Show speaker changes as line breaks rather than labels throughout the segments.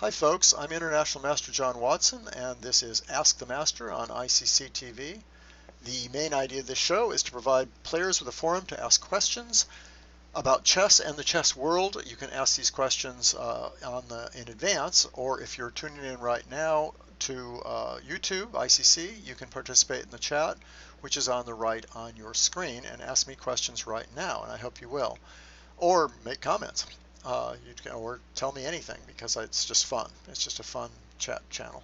Hi folks, I'm International Master John Watson and this is Ask the Master on ICC TV. The main idea of this show is to provide players with a forum to ask questions about chess and the chess world. You can ask these questions in advance, or if you're tuning in right now to YouTube, ICC, you can participate in the chat, which is on the right on your screen, and ask me questions right now, and I hope you will. Or make comments. Or tell me anything, because it's just fun. It's just a fun chat channel.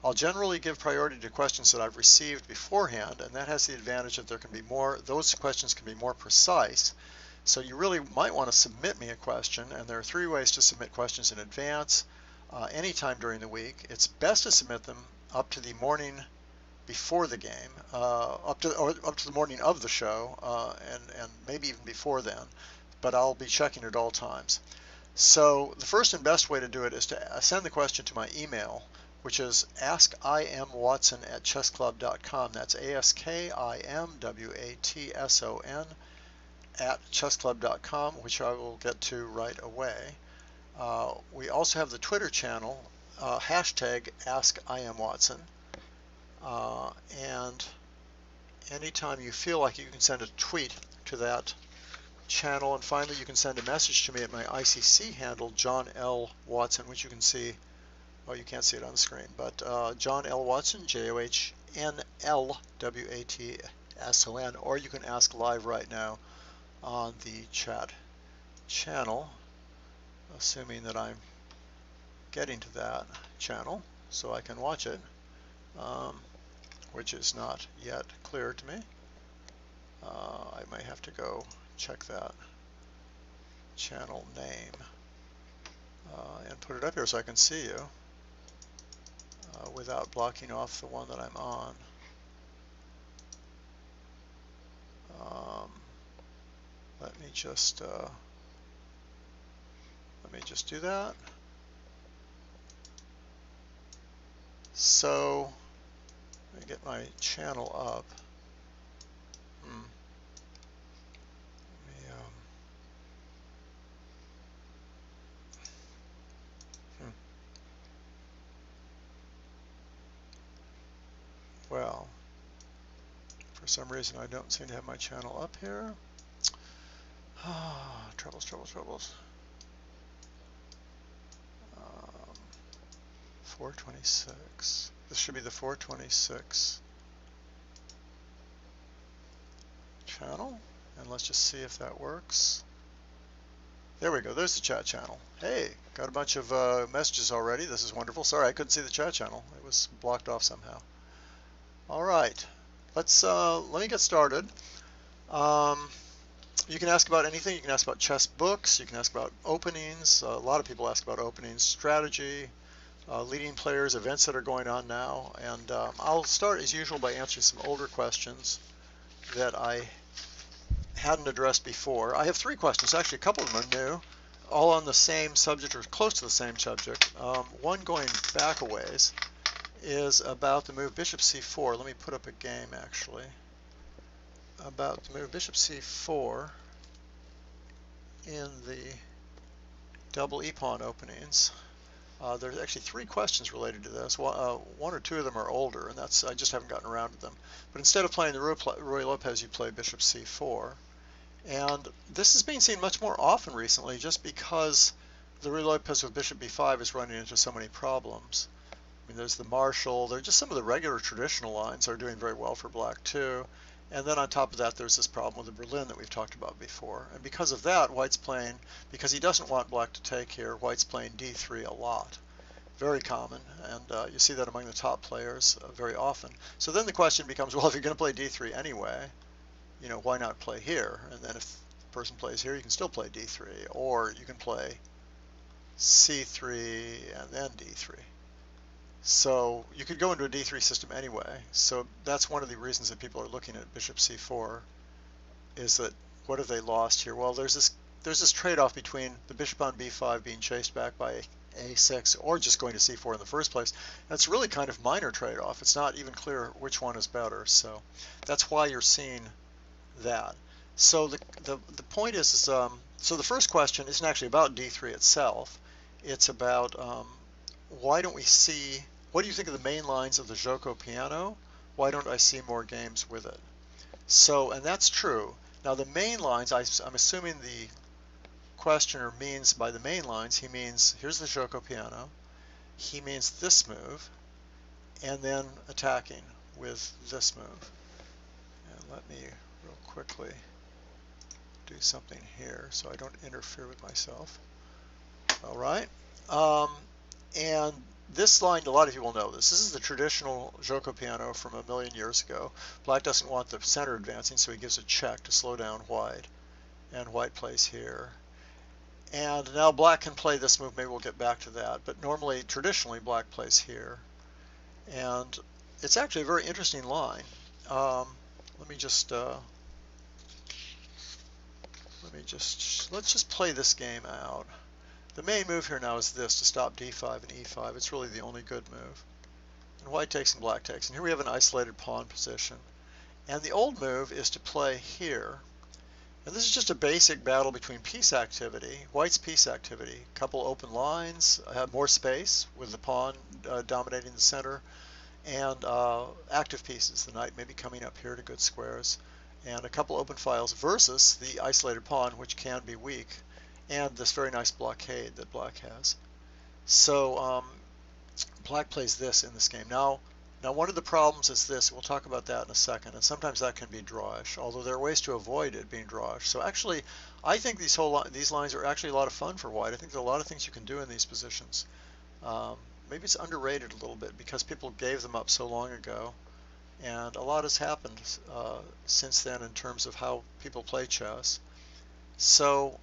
I'll generally give priority to questions that I've received beforehand, and that has the advantage that there can be more, those questions can be more precise. So you really might want to submit me a question, and there are 3 ways to submit questions in advance, anytime during the week. It's best to submit them up to the morning before the game, up to the morning of the show, and maybe even before then, but I'll be checking at all times. So the first and best way to do it is to send the question to my email, which is askimwatson@chessclub.com. That's ASKIMWATSON @chessclub.com, which I will get to right away. We also have the Twitter channel, hashtag AskIamWatson, and anytime you feel like you can send a tweet to that channel. And finally, you can send a message to me at my ICC handle, John L. Watson, which you can see, well, you can't see it on the screen, but John L. Watson, JOHNLWATSON, or you can ask live right now on the chat channel, assuming that I'm getting to that channel so I can watch it, which is not yet clear to me. I may have to go check that channel name and put it up here so I can see you without blocking off the one that I'm on. Let me just do that. So let me get my channel up. Well, for some reason I don't seem to have my channel up here. Troubles. 426. This should be the 426 channel, and let's just see if that works. There we go. There's the chat channel. Hey, got a bunch of messages already. This is wonderful. Sorry, I couldn't see the chat channel. It was blocked off somehow. All right, let me get started. You can ask about anything. You can ask about chess books. You can ask about openings. A lot of people ask about openings, strategy, leading players, events that are going on now. And I'll start as usual by answering some older questions that I hadn't addressed before. I have 3 questions. Actually, a couple of them are new, all on the same subject or close to the same subject. One going back a ways is about the move bishop c4. Let me put up a game actually about the move bishop c4 in the double e-pawn openings. There's actually 3 questions related to this. One or 2 of them are older, and that's I just haven't gotten around to them. But instead of playing the Ruy Lopez, you play bishop c4, and this is being seen much more often recently, just because the Ruy Lopez with bishop b5 is running into so many problems. I mean, there's the Marshall. There are just some of the regular traditional lines that are doing very well for black too. And then on top of that, there's this problem with the Berlin that we've talked about before. And because of that, White's playing, because he doesn't want black to take here, White's playing d3 a lot. Very common, and you see that among the top players very often. So then the question becomes, well, if you're going to play d3 anyway, you know, why not play here? And then if the person plays here, you can still play d3, or you can play c3 and then d3. So you could go into a d3 system anyway. So that's one of the reasons that people are looking at bishop c4, is that what have they lost here? Well, there's this trade-off between the bishop on b5 being chased back by a6 or just going to c4 in the first place. That's really kind of minor trade-off. It's not even clear which one is better. So that's why you're seeing that. So the point is so the first question isn't actually about d3 itself. It's about why don't we see, what do you think of the main lines of the Giuoco piano? Why don't I see more games with it? So, and that's true. Now the main lines, I'm assuming the questioner means by the main lines, he means, here's the Giuoco piano, he means this move, and then attacking with this move. And let me real quickly do something here so I don't interfere with myself. All right. And this line, a lot of people know this. This is the traditional Giuoco piano from a million years ago. Black doesn't want the center advancing, so he gives a check to slow down white. And white plays here. And now black can play this move. Maybe we'll get back to that. But normally, traditionally, black plays here. And it's actually a very interesting line. Let me just let's just play this game out. The main move here now is this, to stop d5 and e5. It's really the only good move. And white takes and black takes. And here we have an isolated pawn position. And the old move is to play here. And this is just a basic battle between piece activity, white's piece activity, a couple open lines, have more space with the pawn dominating the center, and active pieces. The knight may be coming up here to good squares, and a couple open files versus the isolated pawn, which can be weak, and this very nice blockade that black has. So black plays this in this game. Now one of the problems is this. We'll talk about that in a second, and sometimes that can be drawish, although there are ways to avoid it being drawish. So actually, I think these lines are actually a lot of fun for white. I think there are a lot of things you can do in these positions. Maybe it's underrated a little bit because people gave them up so long ago, and a lot has happened since then in terms of how people play chess. So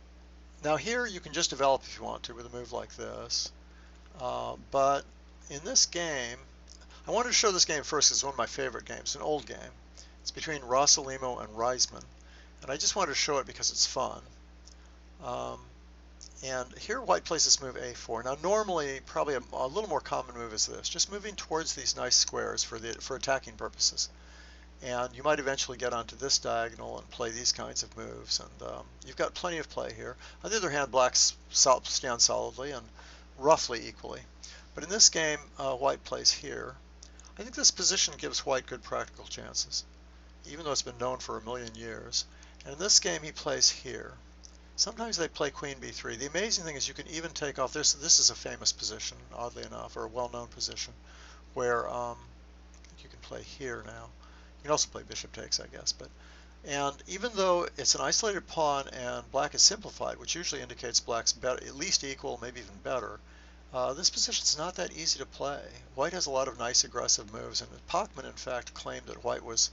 now here you can just develop if you want to with a move like this, but in this game, I wanted to show this game first because it's one of my favorite games. It's an old game. It's between Rossolimo and Reisman, and I just wanted to show it because it's fun. And here white plays this move a4. Now normally, probably a little more common move is this, just moving towards these nice squares for attacking purposes. And you might eventually get onto this diagonal and play these kinds of moves, and you've got plenty of play here. On the other hand, black stand solidly and roughly equally. But in this game, white plays here. I think this position gives white good practical chances, even though it's been known for a million years. And in this game, he plays here. Sometimes they play queen b3. The amazing thing is you can even take off this. This is a famous position, oddly enough, or a well-known position, where you can play here now. You can also play bishop takes, I guess. And even though it's an isolated pawn and black is simplified, which usually indicates black's better, at least equal, maybe even better, this position is not that easy to play. White has a lot of nice aggressive moves, and Pachman, in fact, claimed that white was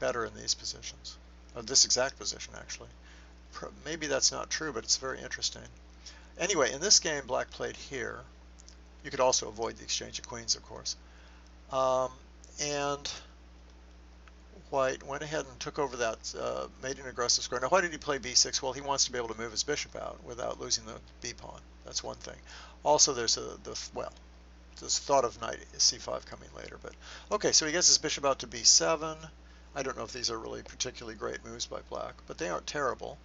better in these positions, this exact position, actually. Maybe that's not true, but it's very interesting. Anyway, in this game, black played here. You could also avoid the exchange of queens, of course. And white went ahead and took over that, made an aggressive square. Now, why did he play b6? Well, he wants to be able to move his bishop out without losing the b pawn. That's one thing. Also, there's this thought of knight c5 coming later. But okay, so he gets his bishop out to b7. I don't know if these are really particularly great moves by black, but they aren't terrible.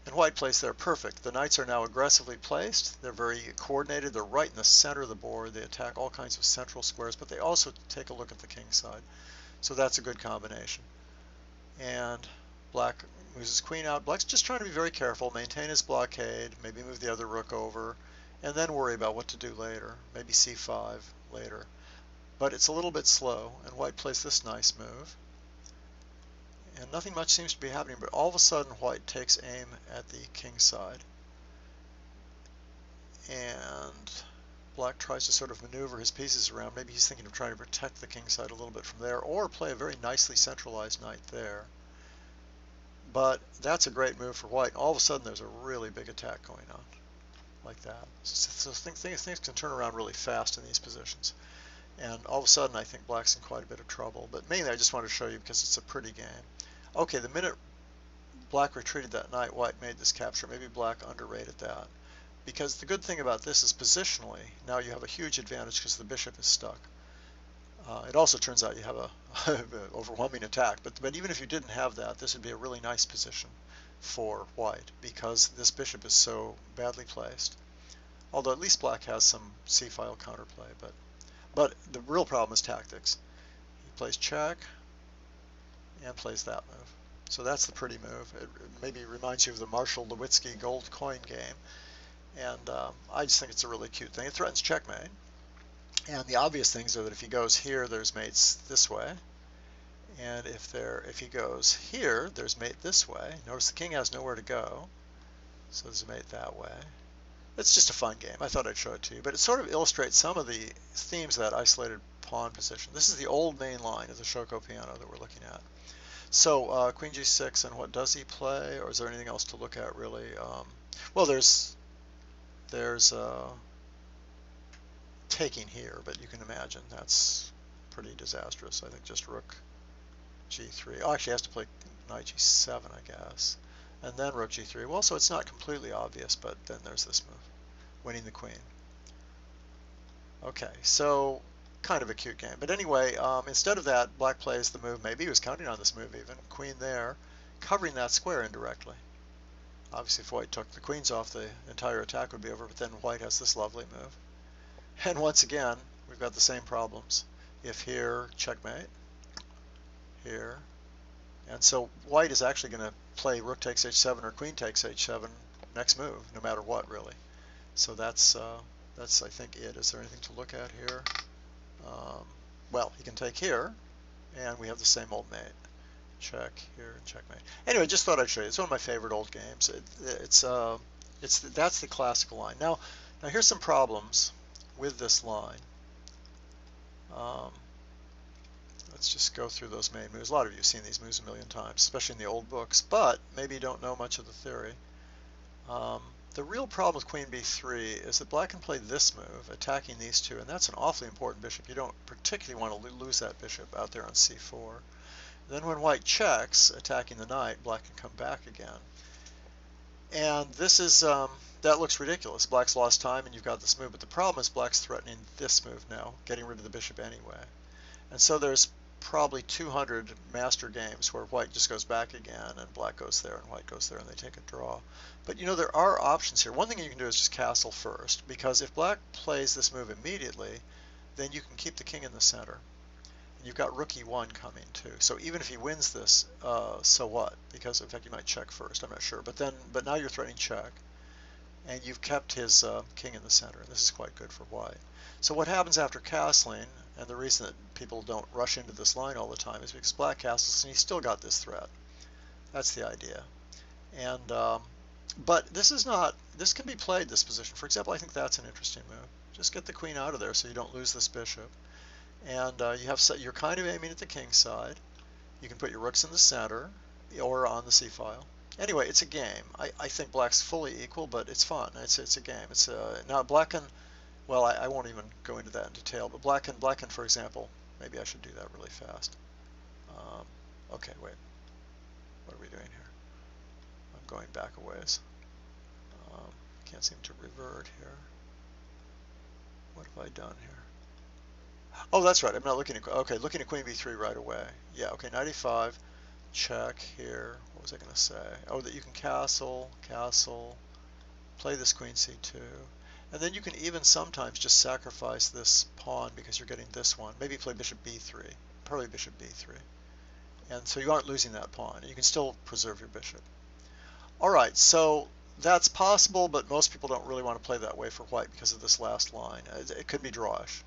And white plays there perfect. The knights are now aggressively placed. They're very coordinated. They're right in the center of the board. They attack all kinds of central squares, but they also take a look at the king side. So that's a good combination. And black moves his queen out. Black's just trying to be very careful, maintain his blockade, maybe move the other rook over, and then worry about what to do later. Maybe c5 later. But it's a little bit slow, and white plays this nice move. And nothing much seems to be happening, but all of a sudden white takes aim at the king side. And black tries to sort of maneuver his pieces around. Maybe he's thinking of trying to protect the king side a little bit from there, or play a very nicely centralized knight there. But that's a great move for white. All of a sudden there's a really big attack going on, like that. So things can turn around really fast in these positions. And all of a sudden I think black's in quite a bit of trouble. But mainly I just want to show you because it's a pretty game. Okay, the minute black retreated that knight, white made this capture. Maybe black underrated that. Because the good thing about this is positionally, now you have a huge advantage because the bishop is stuck. It also turns out you have an overwhelming attack, but even if you didn't have that, this would be a really nice position for white because this bishop is so badly placed. Although at least black has some c-file counterplay, but the real problem is tactics. He plays check and plays that move. So that's the pretty move. It maybe reminds you of the Marshall Lewinsky gold coin game. And I just think it's a really cute thing. It threatens checkmate. And the obvious things are that if he goes here, there's mates this way. And if he goes here, there's mate this way. Notice the king has nowhere to go. So there's a mate that way. It's just a fun game. I thought I'd show it to you. But it sort of illustrates some of the themes of that isolated pawn position. This is the old main line of the Giuoco piano that we're looking at. So queen g6, and what does he play? Or is there anything else to look at, really? Well, there's taking here, but you can imagine that's pretty disastrous. I think just rook g3. Oh, actually, he has to play knight g7, I guess. And then rook g3. Well, so it's not completely obvious, but then there's this move, winning the queen. Okay, so kind of a cute game. But anyway, instead of that, black plays the move. Maybe he was counting on this move even. Queen there, covering that square indirectly. Obviously, if white took the queens off, the entire attack would be over, but then white has this lovely move. And once again, we've got the same problems. If here, checkmate. Here. And so white is actually going to play rook takes h7 or queen takes h7 next move, no matter what, really. So that's I think it. Is there anything to look at here? Well, he can take here, and we have the same old mate. Check here, checkmate. Anyway, just thought I'd show you. It's one of my favorite old games. That's the classical line. Now here's some problems with this line. Let's just go through those main moves. A lot of you have seen these moves a million times, especially in the old books, but maybe you don't know much of the theory. The real problem with queen b3 is that black can play this move, attacking these two, and that's an awfully important bishop. You don't particularly want to lose that bishop out there on c4. Then when white checks, attacking the knight, black can come back again. And this is, that looks ridiculous. Black's lost time and you've got this move, but the problem is black's threatening this move now, getting rid of the bishop anyway. And so there's probably 200 master games where white just goes back again and black goes there and white goes there and they take a draw. But you know, there are options here. One thing you can do is just castle first, because if black plays this move immediately, then you can keep the king in the center. And you've got rook e1 coming too. So even if he wins this, so what? Because in fact he might check first, I'm not sure. But now you're threatening check. And you've kept his king in the center, and this is quite good for white. So what happens after castling, and the reason that people don't rush into this line all the time, is because black castles and he's still got this threat. That's the idea. And but this can be played, this position. For example, I think that's an interesting move. Just get the queen out of there so you don't lose this bishop. And you're kind of aiming at the king side. You can put your rooks in the center or on the c-file. Anyway, it's a game. I think black's fully equal, but it's fun. It's a game. Now black can, well, I won't even go into that in detail, but black can, for example, maybe I should do that really fast. Okay, wait. What are we doing here? I'm going back a ways. Can't seem to revert here. What have I done here? Oh, that's right. I'm not looking at, okay, looking at queen b3 right away. Yeah, okay, knight e5. Check here. What was I going to say? Oh, that you can castle, play this queen c2, and then you can even sometimes just sacrifice this pawn because you're getting this one. Maybe play bishop b3, probably bishop b3, and so you aren't losing that pawn. You can still preserve your bishop. All right, so that's possible, but most people don't really want to play that way for white because of this last line. It could be drawish.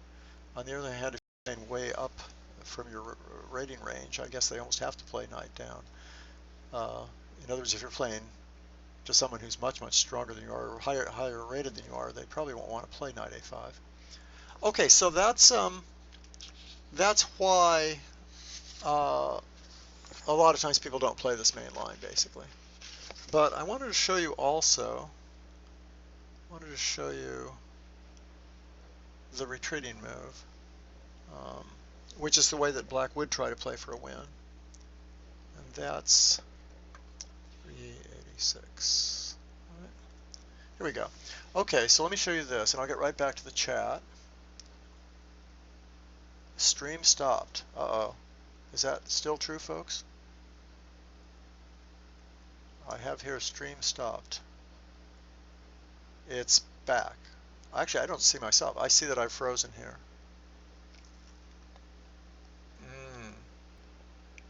On the other hand, if you're playing way up from your rating range, I guess they almost have to play knight down. In other words, if you're playing to someone who's much, much stronger than you are, or higher rated than you are, they probably won't want to play knight a5. Okay, so that's why a lot of times people don't play this main line, basically. But I wanted to show you also, the retreating move, which is the way that black would try to play for a win. And that's 386. All right. Here we go. Okay, so let me show you this, and I'll get right back to the chat. Stream stopped. Uh-oh. Is that still true, folks? I have here stream stopped. It's back. Actually, I don't see myself. I see that I've frozen here.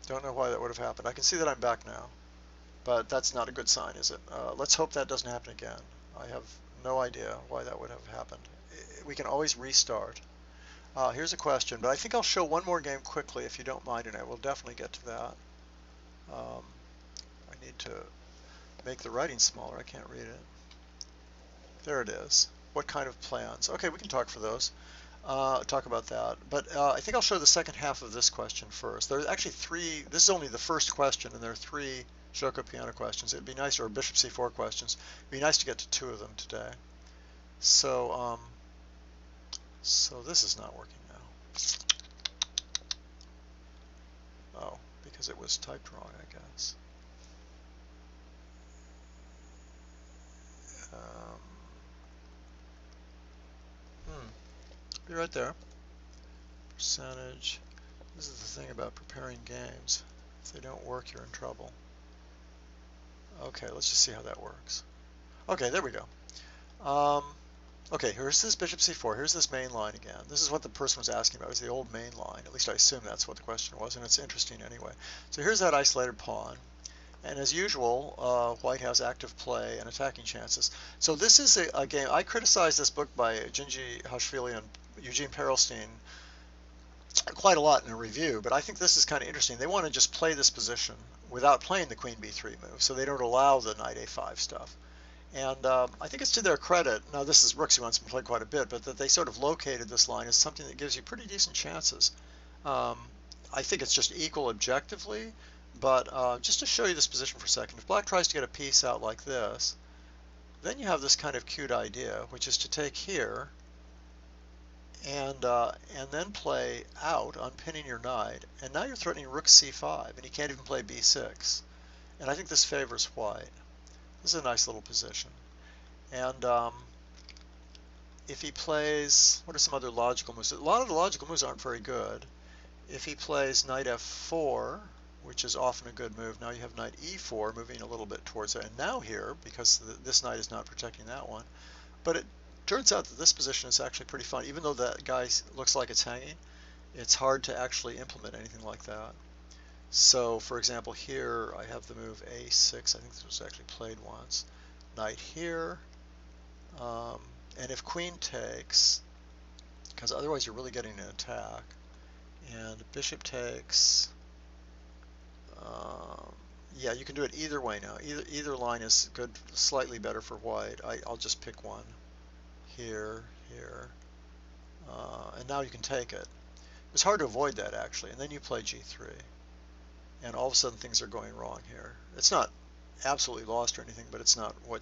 Don't know why that would have happened. I can see that I'm back now, but that's not a good sign, is it? Let's hope that doesn't happen again. I have no idea why that would have happened. We can always restart. Here's a question, but I think I'll show one more game quickly if you don't mind, and I will definitely get to that. I need to make the writing smaller. I can't read it. There it is. What kind of plans? Okay, we can talk for those. Talk about that. But I think I'll show the second half of this question first. There are actually three. This is only the first question, and there are three Giuoco piano questions. It'd be nice, or bishop c4 questions. It'd be nice to get to two of them today. So, so this is not working now. Oh, because it was typed wrong, I guess. Be right there. Percentage. This is the thing about preparing games. If they don't work, you're in trouble. Okay, let's just see how that works. Okay, there we go. Okay, here's this bishop c4. Here's this main line again. This is what the person was asking about. It was the old main line. At least I assume that's what the question was, and it's interesting anyway. So here's that isolated pawn. And as usual, white has active play and attacking chances. So this is a game. I criticized this book by Gingy Hashvili and Eugene Perelstein quite a lot in a review, but I think this is kind of interesting. They want to just play this position without playing the queen b3 move, so they don't allow the knight a5 stuff. And I think it's to their credit. Now this is Rooksy one's been played quite a bit, but that they sort of located this line as something that gives you pretty decent chances. I think it's just equal objectively, but just to show you this position for a second, if black tries to get a piece out like this, then you have this kind of cute idea, which is to take here and then play out, unpinning your knight, and now you're threatening rook c5, and he can't even play b6. And I think this favors white. This is a nice little position. And if he plays, what are some other logical moves? A lot of the logical moves aren't very good. If he plays knight f4, which is often a good move, now you have knight e4 moving a little bit towards it. And now here, because this knight is not protecting that one, but it turns out that this position is actually pretty fun. Even though that guy looks like it's hanging, it's hard to actually implement anything like that. So, for example, here I have the move a6. I think this was actually played once. Knight here. And if queen takes, because otherwise you're really getting an attack, and bishop takes, yeah, you can do it either way now. Either line is good, slightly better for white. I'll just pick one. Here, and now you can take it. It's hard to avoid that, actually. And then you play g3. And all of a sudden things are going wrong here. It's not absolutely lost or anything, but it's not what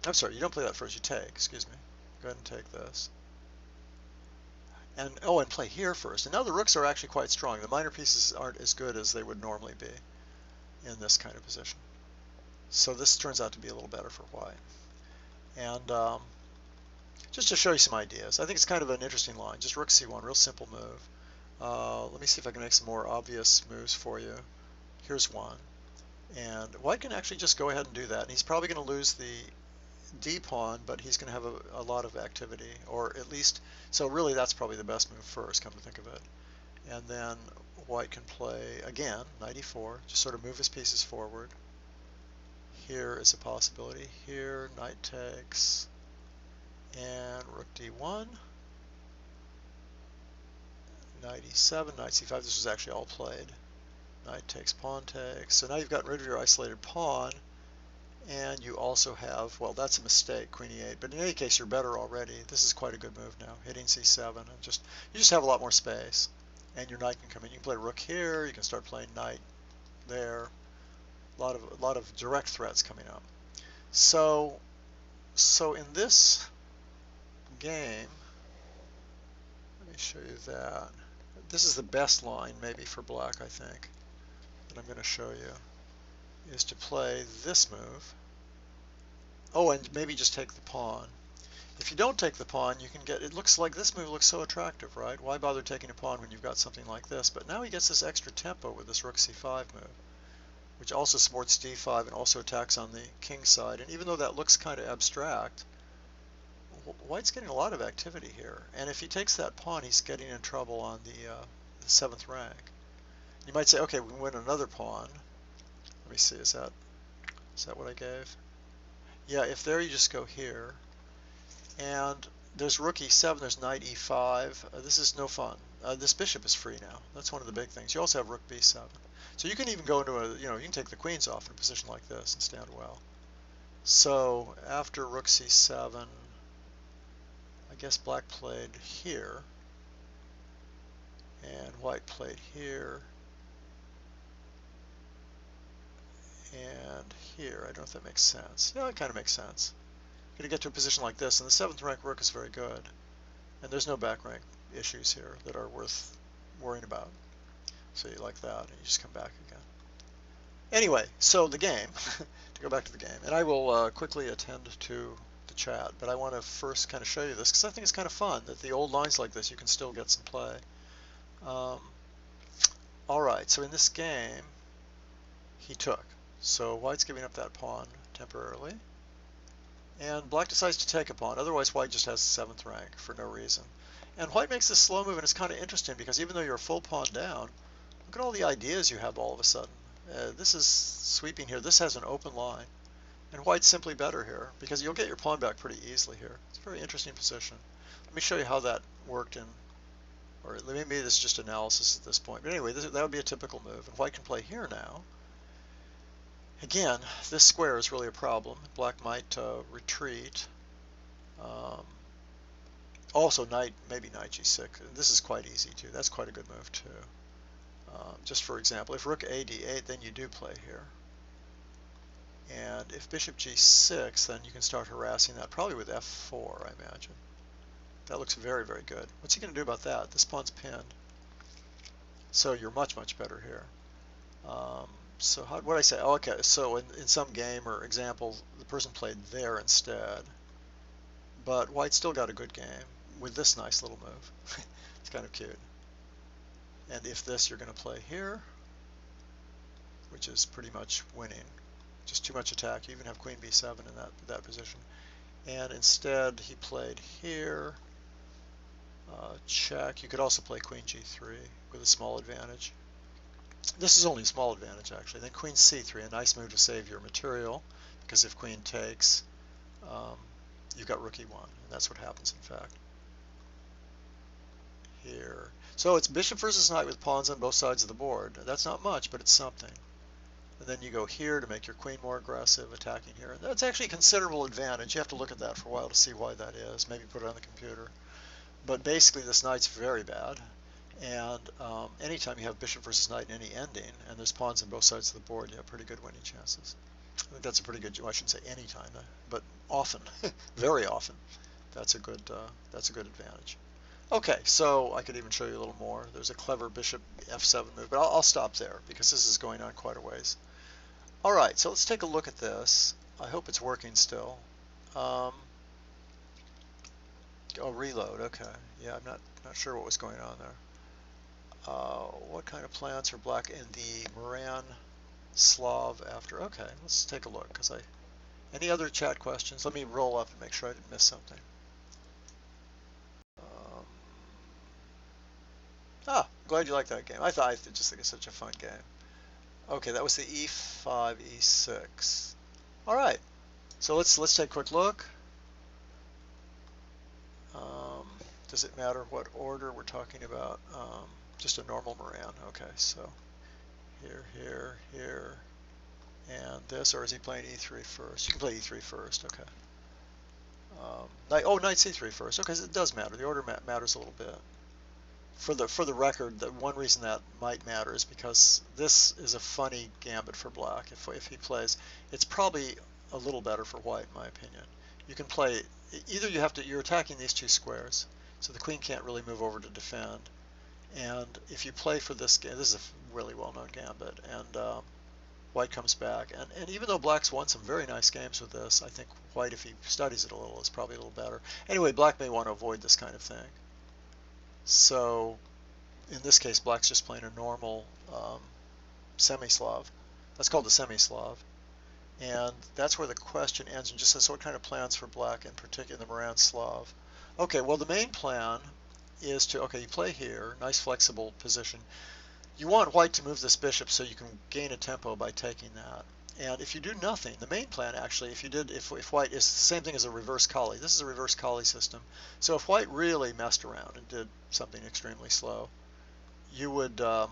I'm sorry, you don't play that first, you take, excuse me. Go ahead and take this. And, oh, and play here first. And now the rooks are actually quite strong. The minor pieces aren't as good as they would normally be in this kind of position. So this turns out to be a little better for white. And just to show you some ideas, I think it's kind of an interesting line. Just rook c1, real simple move. Let me see if I can make some more obvious moves for you. Here's one. And white can actually just go ahead and do that. And he's probably going to lose the d pawn, but he's going to have a lot of activity, or at least, so really that's probably the best move first, come to think of it. And then white can play, again, knight e4, just sort of move his pieces forward. Here is a possibility. Here, knight takes, and rook d1, knight e7, knight c5. This was actually all played. Knight takes, pawn takes. So now you've gotten rid of your isolated pawn, and you also have, well, that's a mistake, queen e8. But in any case, you're better already. This is quite a good move now, hitting c7, and you just have a lot more space, and your knight can come in. You can play rook here. You can start playing knight there. A lot of direct threats coming up. So in this game, let me show you that. This is the best line, maybe, for black, I think, that I'm going to show you, is to play this move. Oh, and maybe just take the pawn. If you don't take the pawn, you can get, it looks like this move looks so attractive, right? Why bother taking a pawn when you've got something like this? But now he gets this extra tempo with this rook c5 move. which also supports d5 and also attacks on the king side. And even though that looks kind of abstract, white's getting a lot of activity here. And if he takes that pawn, he's getting in trouble on the 7th rank. You might say, okay, we can win another pawn. Let me see, is that what I gave? Yeah, if there you just go here. And there's rook e7, there's knight e5. This is no fun. This bishop is free now. That's one of the big things. You also have rook b7. So you can even go into a, you can take the queens off in a position like this and stand well. So after rook c7, I guess black played here, and white played here, and here. I don't know if that makes sense. Yeah, it kind of makes sense. You're going to get to a position like this, and the 7th rank rook is very good. And there's no back rank issues here that are worth worrying about. So you like that, and you just come back again. Anyway, so the game, to go back to the game, and I will quickly attend to the chat, but I want to first kind of show you this, because I think it's kind of fun that the old lines like this, you can still get some play. All right, so in this game, he took. So white's giving up that pawn temporarily. And black decides to take a pawn. Otherwise, white just has the 7th rank for no reason. And white makes this slow move, and it's kind of interesting because even though you're a full pawn down, look at all the ideas you have all of a sudden. This is sweeping here. This has an open line. And white's simply better here because you'll get your pawn back pretty easily here. It's a very interesting position. Let me show you how that worked in, or maybe this is just analysis at this point. But anyway, that would be a typical move. And white can play here now. Again, this square is really a problem. Black might retreat. Also, maybe knight g6. This is quite easy too. That's quite a good move too. Just for example, if rook a d8, then you do play here. And if bishop g6, then you can start harassing that, probably with f4, I imagine. That looks very, very good. What's he going to do about that? This pawn's pinned. So you're much, much better here. So what did I say? Oh, okay, so in some game or example, the person played there instead. But white still got a good game with this nice little move. It's kind of cute. And if this, you're going to play here, which is pretty much winning. Just too much attack. You even have queen b7 in that position. And instead, he played here. Check. You could also play queen g3 with a small advantage. This is only a small advantage, actually. Then queen c3, a nice move to save your material, because if queen takes, you've got rook e1, and that's what happens, in fact. Here. So it's bishop versus knight with pawns on both sides of the board. That's not much, but it's something. And then you go here to make your queen more aggressive, attacking here. And that's actually a considerable advantage. You have to look at that for a while to see why that is. Maybe put it on the computer. But basically, this knight's very bad. And anytime you have bishop versus knight in any ending, and there's pawns on both sides of the board, you have pretty good winning chances. I think that's a pretty good, well, I shouldn't say anytime, but often, very often, that's a good advantage. Okay, so I could even show you a little more. There's a clever bishop f7 move, but I'll stop there because this is going on quite a ways. All right, so let's take a look at this. I hope it's working still. Oh, reload. Okay, yeah, I'm not sure what was going on there. What kind of plants are black in the Moran Slav after? Okay, let's take a look. Any other chat questions? Let me roll up and make sure I didn't miss something. Glad you liked that game. I just think it's such a fun game. Okay, that was the e5, e6. All right, so let's take a quick look. Does it matter what order we're talking about? Just a normal Moran. Okay, so here, and this, or is he playing e3 first? You can play e3 first. Okay. Knight c3 first. Okay, so it does matter. The order matters a little bit. For the record, the one reason that might matter is because this is a funny gambit for black. If he plays, it's probably a little better for white, in my opinion. You can play either you're attacking these two squares, so the queen can't really move over to defend. And if you play for this game, this is a really well-known gambit, and white comes back. And even though black's won some very nice games with this, I think white, if he studies it a little, is probably a little better. Anyway, black may want to avoid this kind of thing. So in this case, black's just playing a normal Semi-Slav. That's called the Semi-Slav. And that's where the question ends and just says, so what kind of plans for black in particular in the Moran Slav? Okay, well the main plan is to, okay, you play here, nice flexible position. You want white to move this bishop so you can gain a tempo by taking that. And if you do nothing, the main plan actually, if white is the same thing as a reverse Kali. This is a reverse Kali system. So if white really messed around and did something extremely slow, you would, I'm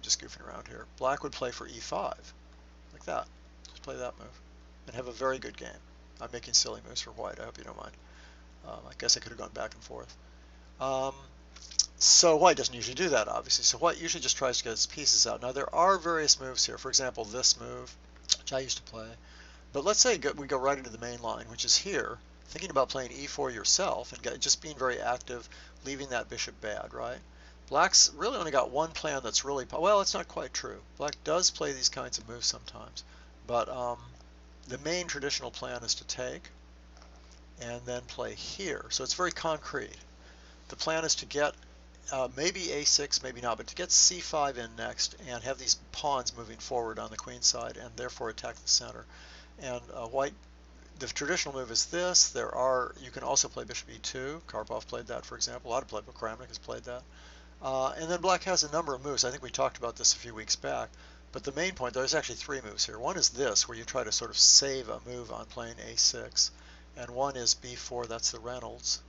just goofing around here, black would play for e5, like that. Just play that move and have a very good game. I'm making silly moves for white, I hope you don't mind. I guess I could have gone back and forth. So white doesn't usually do that, obviously. So white usually just tries to get its pieces out. Now there are various moves here. For example, this move, which I used to play. But let's say we go right into the main line, which is here, thinking about playing e4 yourself and just being very active, leaving that bishop bad, right? Black's really only got one plan that's really, well, it's not quite true. Black does play these kinds of moves sometimes. But the main traditional plan is to take and then play here. So it's very concrete. The plan is to get maybe a6, maybe not, but to get c5 in next and have these pawns moving forward on the queen side and therefore attack the center. And white, the traditional move is this. You can also play bishop e2. Karpov played that, for example. A lot of players, Kramnik has played that. And then black has a number of moves. I think we talked about this a few weeks back. But the main point, there's actually three moves here. One is this, where you try to sort of save a move on playing a6. And one is b4, that's the Reynolds.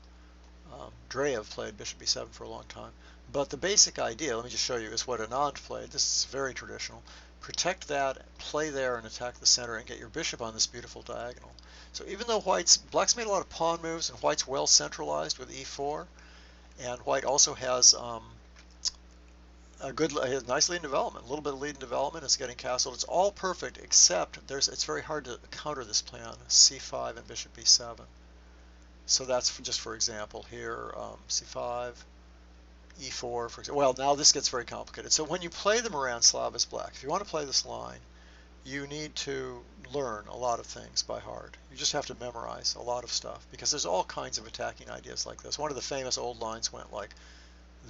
Dreyev played bishop b7 for a long time. But the basic idea, let me just show you, is what Anand played. This is very traditional. Protect that, play there, and attack the center, and get your bishop on this beautiful diagonal. So even though black's made a lot of pawn moves, and white's well centralized with e4, and white also has a nice lead in development, a little bit of lead in development, it's getting castled. It's all perfect, except it's very hard to counter this plan, c5 and bishop b7. So that's just for example here, c5, e4, for example. Well, now this gets very complicated. So when you play the Moran Slav as black, if you want to play this line, you need to learn a lot of things by heart. You just have to memorize a lot of stuff because there's all kinds of attacking ideas like this. One of the famous old lines went like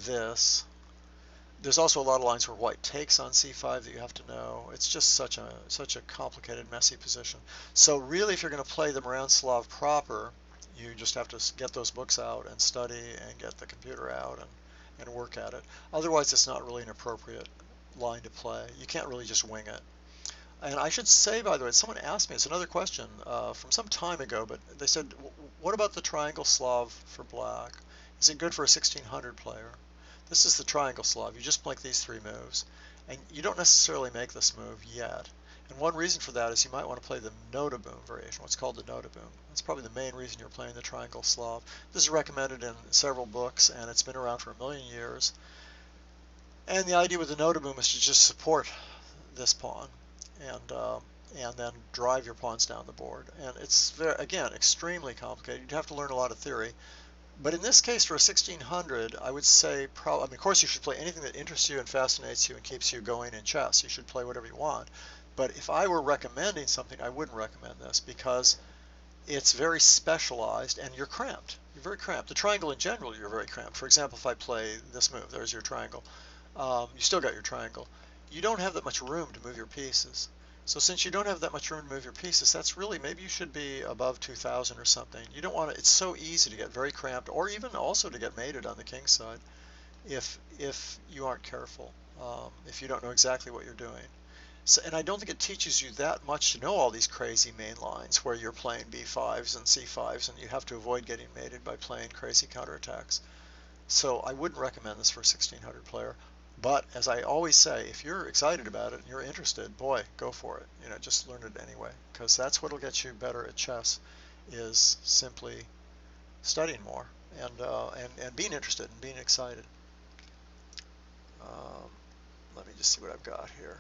this. There's also a lot of lines where white takes on c5 that you have to know. It's just such a complicated, messy position. So really, if you're going to play the Moran Slav proper, you just have to get those books out and study and get the computer out and work at it. Otherwise, it's not really an appropriate line to play. You can't really just wing it. And I should say, by the way, someone asked me, it's another question from some time ago, but they said, what about the triangle Slav for black? Is it good for a 1600 player? This is the triangle Slav. You just make these three moves. And you don't necessarily make this move yet. And one reason for that is you might want to play the Notaboom variation, what's called the Notaboom. That's probably the main reason you're playing the triangle Slav. This is recommended in several books, and it's been around for a million years. And the idea with the Notaboom is to just support this pawn and then drive your pawns down the board. And it's, again, extremely complicated. You'd have to learn a lot of theory. But in this case, for a 1600, I would say, I mean, of course, you should play anything that interests you and fascinates you and keeps you going in chess. You should play whatever you want. But if I were recommending something, I wouldn't recommend this because it's very specialized and you're cramped. You're very cramped. The triangle in general, you're very cramped. For example, if I play this move, there's your triangle. You still got your triangle. You don't have that much room to move your pieces. So since you don't have that much room to move your pieces, that's really, maybe you should be above 2000 or something. You don't want to, it's so easy to get very cramped or even also to get mated on the king side if you aren't careful, if you don't know exactly what you're doing. So, and I don't think it teaches you that much to know all these crazy main lines where you're playing b5s and c5s and you have to avoid getting mated by playing crazy counterattacks. So I wouldn't recommend this for a 1600 player. But as I always say, if you're excited about it and you're interested, boy, go for it. You know, just learn it anyway, because that's what'll get you better at chess, is simply studying more and being interested and being excited. Let me just see what I've got here.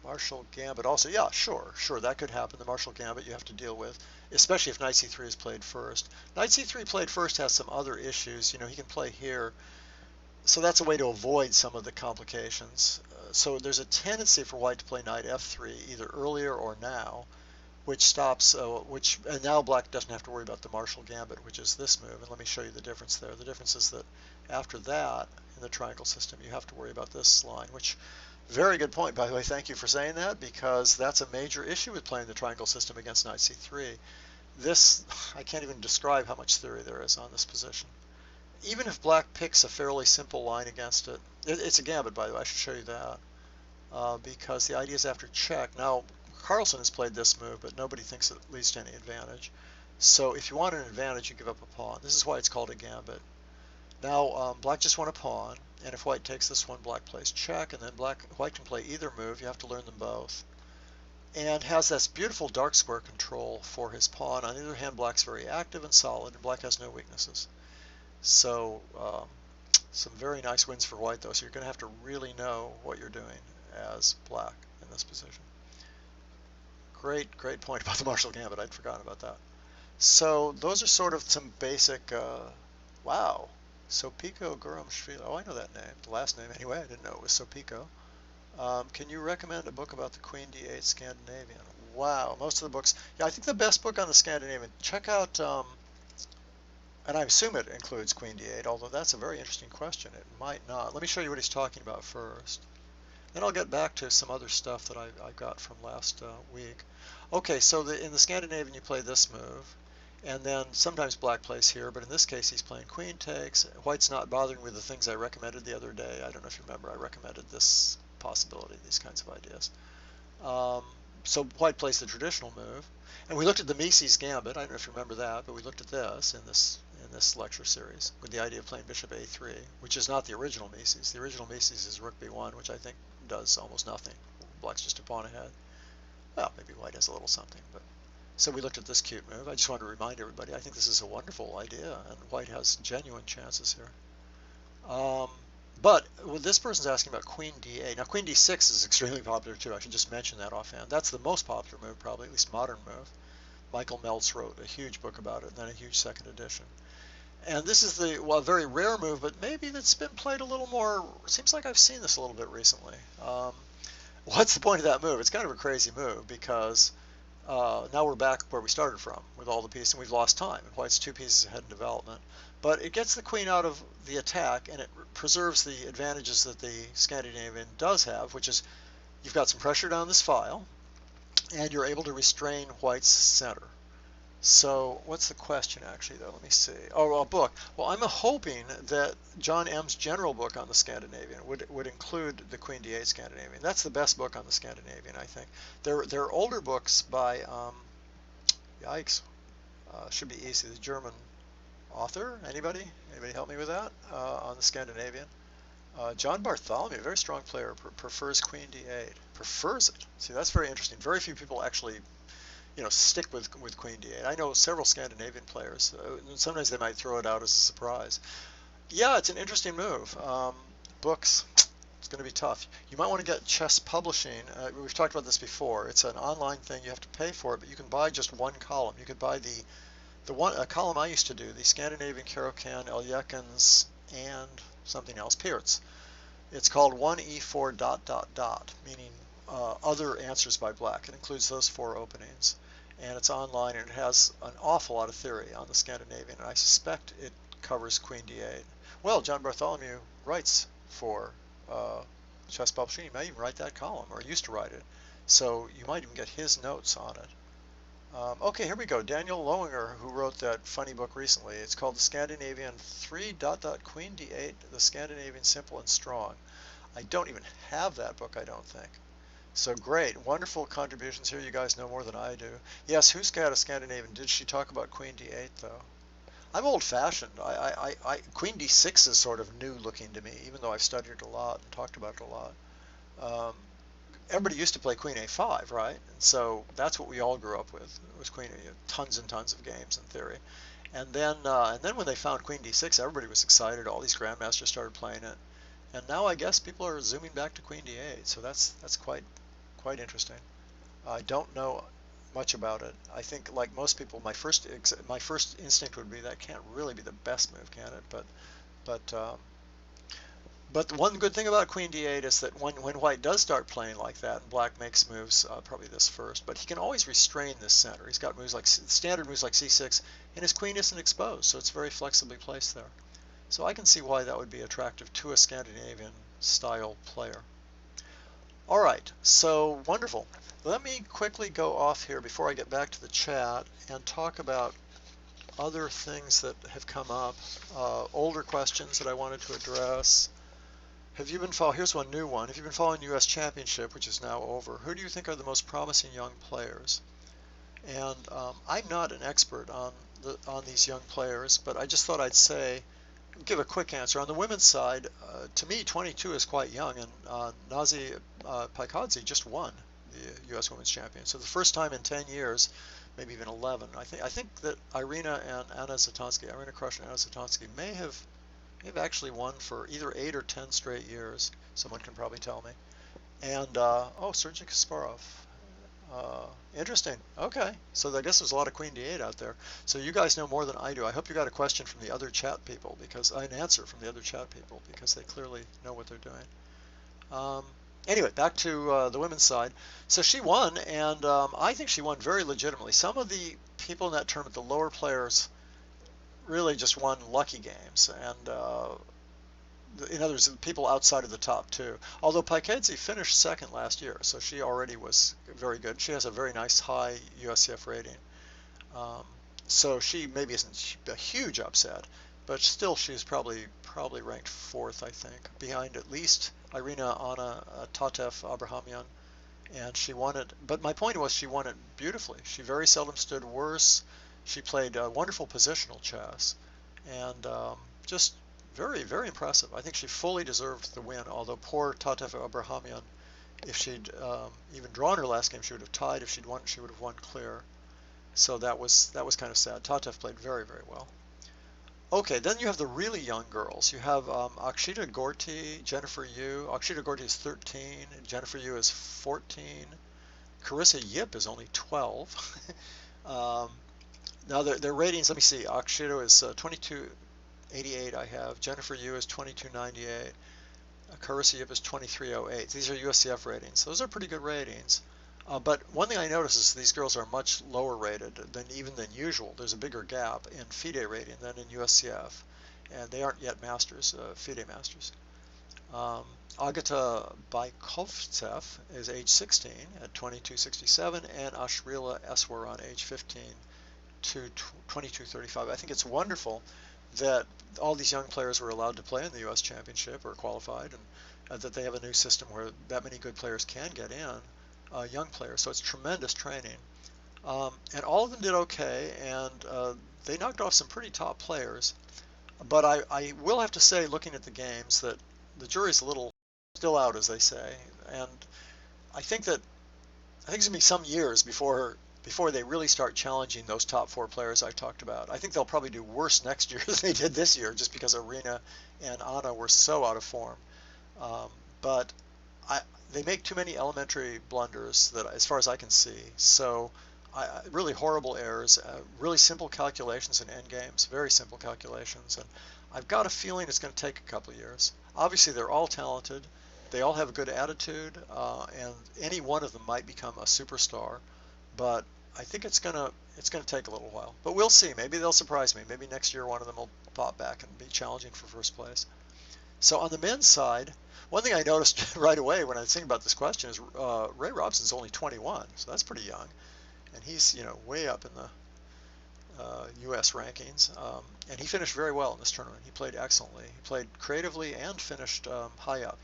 Marshall Gambit also, yeah, sure, that could happen. The Marshall Gambit you have to deal with, especially if Knight c3 is played first. Knight c3 played first has some other issues. You know, he can play here. So that's a way to avoid some of the complications. So there's a tendency for white to play knight f3 either earlier or now, which stops, and now black doesn't have to worry about the Marshall Gambit, which is this move. And let me show you the difference there. The difference is that after that, in the triangle system, you have to worry about this line, which Very good point, by the way. Thank you for saying that, because that's a major issue with playing the triangle system against knight c3. This, I can't even describe how much theory there is on this position. Even if black picks a fairly simple line against it, it's a gambit, by the way, I should show you that, because the idea is after check. Now, Carlsen has played this move, but nobody thinks it leads to any advantage. So if you want an advantage, you give up a pawn. This is why it's called a gambit. Now, black just won a pawn, and if white takes this one, black plays check, and then white can play either move. You have to learn them both. And has this beautiful dark square control for his pawn. On the other hand, black's very active and solid, and black has no weaknesses. So some very nice wins for white, though. So you're going to have to really know what you're doing as black in this position. Great point about the Marshall Gambit. I'd forgotten about that. So those are sort of some basic, wow, Sopiko Guramshvili. Oh, I know that name. The last name, anyway. I didn't know it was Sopiko. Can you recommend a book about the Queen D8 Scandinavian? Wow, most of the books. Yeah, I think the best book on the Scandinavian. Check out, and I assume it includes Queen D8, although that's a very interesting question. It might not. Let me show you what he's talking about first. Then I'll get back to some other stuff that I got from last week. Okay, so in the Scandinavian you play this move, and then sometimes black plays here, but in this case he's playing queen takes. White's not bothering with the things I recommended the other day. I don't know if you remember, I recommended this possibility, these kinds of ideas. So white plays the traditional move, and we looked at the Mises Gambit. I don't know if you remember that, but we looked at this in this lecture series with the idea of playing bishop a3, which is not the original Mises. The original Mises is rook b1, which I think does almost nothing. Black's just a pawn ahead. Well, maybe white has a little something, but so we looked at this cute move. I just want to remind everybody, I think this is a wonderful idea, and white has genuine chances here. But this person's asking about queen d8. Now, queen d6 is extremely popular too. I should just mention that offhand. That's the most popular move, probably, at least modern move. Michael Meltz wrote a huge book about it, and then a huge second edition. And this is the, well, a very rare move, but maybe that's been played a little more. Seems like I've seen this a little bit recently. What's the point of that move? It's kind of a crazy move, because now we're back where we started from with all the pieces, and we've lost time. And white's 2 pieces ahead in development. But it gets the queen out of the attack, and it preserves the advantages that the Scandinavian does have, which is you've got some pressure down this file, and you're able to restrain white's center. So what's the question, actually, though? Let me see. Oh, a book. Well, I'm hoping that John M.'s general book on the Scandinavian would include the Queen D8 Scandinavian. That's the best book on the Scandinavian, I think. There are older books by, yikes, should be easy, the German author. Anybody help me with that on the Scandinavian? John Bartholomew, a very strong player, prefers Queen D8. Prefers it. See, that's very interesting. Very few people actually stick with Queen D8. I know several Scandinavian players. Sometimes they might throw it out as a surprise. Yeah, it's an interesting move. Books, it's going to be tough. You might want to get Chess Publishing. We've talked about this before. It's an online thing. You have to pay for it, but you can buy just one column. You could buy a column I used to do, the Scandinavian Caro-Kann, Elyekins, and something else, Pearts. It's called 1e4 ... meaning other answers by black. It includes those 4 openings, and it's online, and it has an awful lot of theory on the Scandinavian, and I suspect it covers Queen D8. Well, John Bartholomew writes for Chess Publishing. He may even write that column, or used to write it, so you might even get his notes on it. Okay, here we go. Daniel Lowinger, who wrote that funny book recently. It's called The Scandinavian 3 ... Queen D8, The Scandinavian Simple and Strong. I don't even have that book, I don't think. So great, wonderful contributions here. You guys know more than I do. Yes, who's got a Scandinavian? Did she talk about Queen D8 though? I'm old-fashioned. Queen D6 is sort of new looking to me, even though I've studied it a lot and talked about it a lot. Everybody used to play Queen A5, right? And so that's what we all grew up with. It was Queen, tons and tons of games in theory. And then when they found Queen D6, everybody was excited. All these grandmasters started playing it. And now I guess people are zooming back to Queen D8. So that's quite interesting. I don't know much about it. I think, like most people, my first instinct would be that can't really be the best move, can it? But the one good thing about Queen D8 is that when white does start playing like that, and black makes moves, probably this first, but he can always restrain this center. He's got moves like standard moves like C6, and his queen isn't exposed, so it's very flexibly placed there. So I can see why that would be attractive to a Scandinavian style player. All right, so wonderful. Let me quickly go off here before I get back to the chat and talk about other things that have come up, older questions that I wanted to address. Have you been following, here's one new one. Have you been following U.S. Championship, which is now over? Who do you think are the most promising young players? And I'm not an expert on these young players, but I just thought I'd give a quick answer. On the women's side, to me, 22 is quite young, and Nc3 Qd8 just won the U.S. Women's Champion. So the first time in 10 years, maybe even 11. I think that Irina Krush and Anna Zatonsky may have actually won for either 8 or 10 straight years. Someone can probably tell me. And oh, Sergey Kasparov. Interesting. Okay, so I guess there's a lot of Queen D8 out there. So you guys know more than I do. I hope you got a question from the other chat people, because an answer from the other chat people, because they clearly know what they're doing. Anyway, back to the women's side. So she won, and I think she won very legitimately. Some of the people in that tournament, the lower players, really just won lucky games, and in other words, people outside of the top two. Although Qd8 finished second last year, so she already was very good. She has a very nice high USCF rating. So she maybe isn't a huge upset, but still she's probably ranked fourth, I think, behind at least Irina, Anna, Tatev, Abrahamyan, and she won it. But my point was she won it beautifully. She very seldom stood worse. She played wonderful positional chess, and just very, very impressive. I think she fully deserved the win, although poor Tatev Abrahamyan, if she'd even drawn her last game, she would have tied. If she'd won, she would have won clear. So that was kind of sad. Tatev played very, very well. Okay, then you have the really young girls. You have Akshita Gorty, Jennifer Yu. Akshita Gorty is 13, Jennifer Yu is 14. Carissa Yip is only 12. Now their ratings, let me see. Akshita is 2288 I have. Jennifer Yu is 2298. Carissa Yip is 2308. These are USCF ratings. Those are pretty good ratings. But one thing I notice is these girls are much lower rated than usual. There's a bigger gap in FIDE rating than in USCF. And they aren't yet masters, FIDE masters. Agata Baikovtsev is age 16 at 2267, and Ashrila Eswar on age 15 to 2235. I think it's wonderful that all these young players were allowed to play in the U.S. Championship or qualified, and that they have a new system where that many good players can get in, young players. So it's tremendous training. And all of them did okay, and they knocked off some pretty top players. But I will have to say, looking at the games, that the jury's a little still out, as they say. And I think it's going to be some years before they really start challenging those top four players I talked about. I think they'll probably do worse next year than they did this year, just because Arena and Anna were so out of form. But they make too many elementary blunders, that, as far as I can see. So really horrible errors, really simple calculations in endgames, very simple calculations. And I've got a feeling it's going to take a couple of years. Obviously, they're all talented. They all have a good attitude, and any one of them might become a superstar. But I think it's gonna take a little while. But we'll see. Maybe they'll surprise me. Maybe next year one of them will pop back and be challenging for first place. So on the men's side, one thing I noticed right away when I was thinking about this question is Ray Robson's only 21, so that's pretty young, and he's way up in the U.S. rankings, and he finished very well in this tournament. He played excellently. He played creatively and finished high up.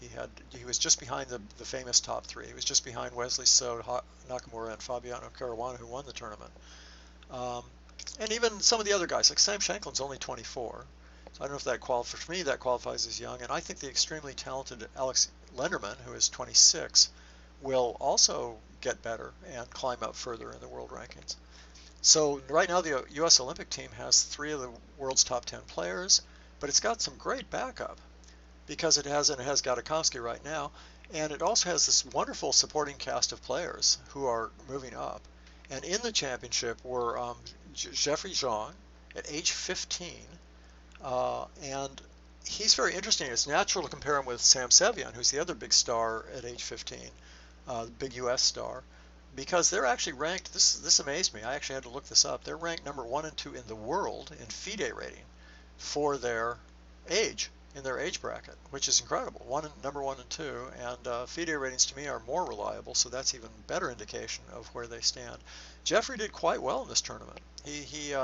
He was just behind the famous top three. He was just behind Wesley So, Nakamura, and Fabiano Caruana, who won the tournament. And even some of the other guys, like Sam Shanklin's only 24. So I don't know if that qualifies. For me, that qualifies as young. And I think the extremely talented Alex Lenderman, who is 26, will also get better and climb up further in the world rankings. So right now the U.S. Olympic team has 3 of the world's top 10 players, but it's got some great backup, because it has Gatakovsky right now, and it also has this wonderful supporting cast of players who are moving up. And in the championship were Jeffrey Zhang at age 15, and he's very interesting. It's natural to compare him with Sam Sevian, who's the other big star at age 15, big U.S. star, because they're actually ranked, this amazed me, I actually had to look this up, they're ranked number 1 and 2 in the world in FIDE rating for their age. in their age bracket, which is incredible. Number 1 and 2, and FIDE ratings to me are more reliable, so that's even better indication of where they stand. Jeffrey did quite well in this tournament. He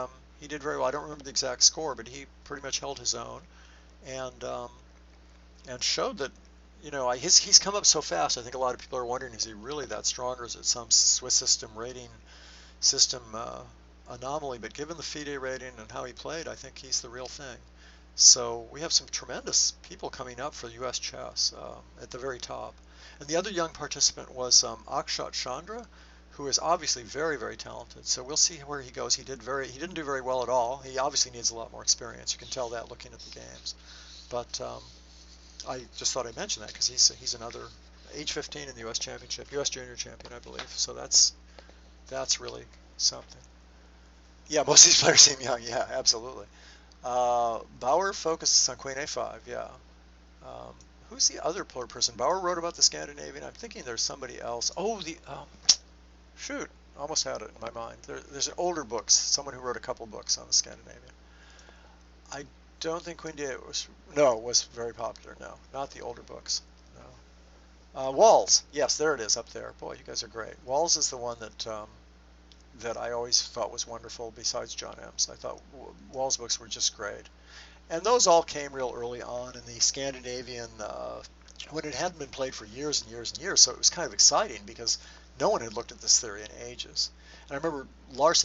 did very well. I don't remember the exact score, but he pretty much held his own, and showed that, you know, he's come up so fast. I think a lot of people are wondering, is he really that strong, or is it some Swiss system rating system anomaly? But given the FIDE rating and how he played, I think he's the real thing. So we have some tremendous people coming up for U.S. chess at the very top. And the other young participant was Akshat Chandra, who is obviously very, very talented. So we'll see where he goes. He didn't do very well at all. He obviously needs a lot more experience. You can tell that looking at the games. But I just thought I'd mention that because he's another age 15 in the U.S. Championship, U.S. Junior Champion, I believe. So that's really something. Yeah, most of these players seem young. Yeah, absolutely. Bauer focuses on Queen A5. Yeah. Who's the other person? Bauer wrote about the Scandinavian. I'm thinking there's somebody else. Oh, shoot, almost had it in my mind. There's an older books. Someone who wrote a couple books on the Scandinavian. I don't think Queen D8 was very popular. No, not the older books. No. Walls. Yes, there it is up there. Boy, you guys are great. Walls is the one that I always thought was wonderful. Besides John M's, I thought Walls' books were just great. And those all came real early on in the Scandinavian, when it hadn't been played for years and years and years. So it was kind of exciting because no one had looked at this theory in ages. And I remember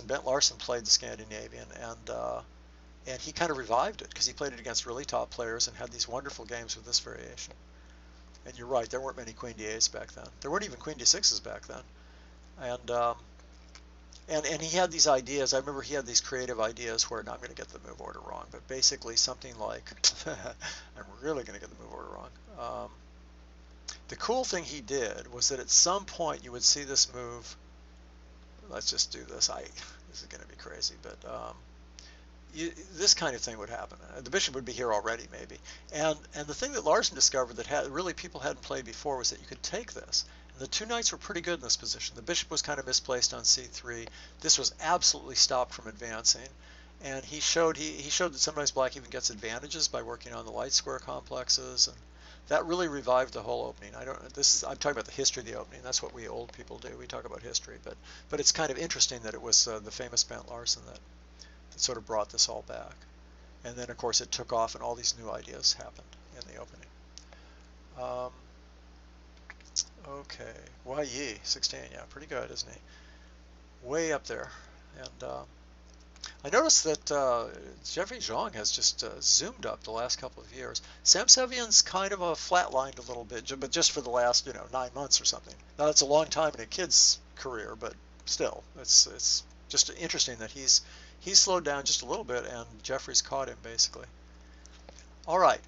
Bent Larsen played the Scandinavian, and he kind of revived it because he played it against really top players and had these wonderful games with this variation. And you're right, there weren't many Queen D8s back then. There weren't even Queen D6s back then. And he had these ideas. I remember he had these creative ideas where, now I'm going to get the move order wrong, but basically something like, I'm really going to get the move order wrong. The cool thing he did was that at some point you would see this move. Let's just do this. This is going to be crazy, but this kind of thing would happen. The bishop would be here already, maybe. And the thing that Larsen discovered that really people hadn't played before was that you could take this. The two knights were pretty good in this position. The bishop was kind of misplaced on c3. This was absolutely stopped from advancing. And he showed that sometimes black even gets advantages by working on the light square complexes, and that really revived the whole opening. I'm talking about the history of the opening. That's what we old people do. We talk about history, but it's kind of interesting that it was the famous Bent Larsen that sort of brought this all back. And then of course it took off, and all these new ideas happened in the opening. Okay, Wai Yi, 16, yeah, pretty good, isn't he? Way up there. And I noticed that Jeffrey Zhang has just zoomed up the last couple of years. Sam Sevian's kind of flatlined a little bit, but just for the last 9 months or something. Now that's a long time in a kid's career, but still, it's just interesting that he's slowed down just a little bit, and Jeffrey's caught him basically. All right.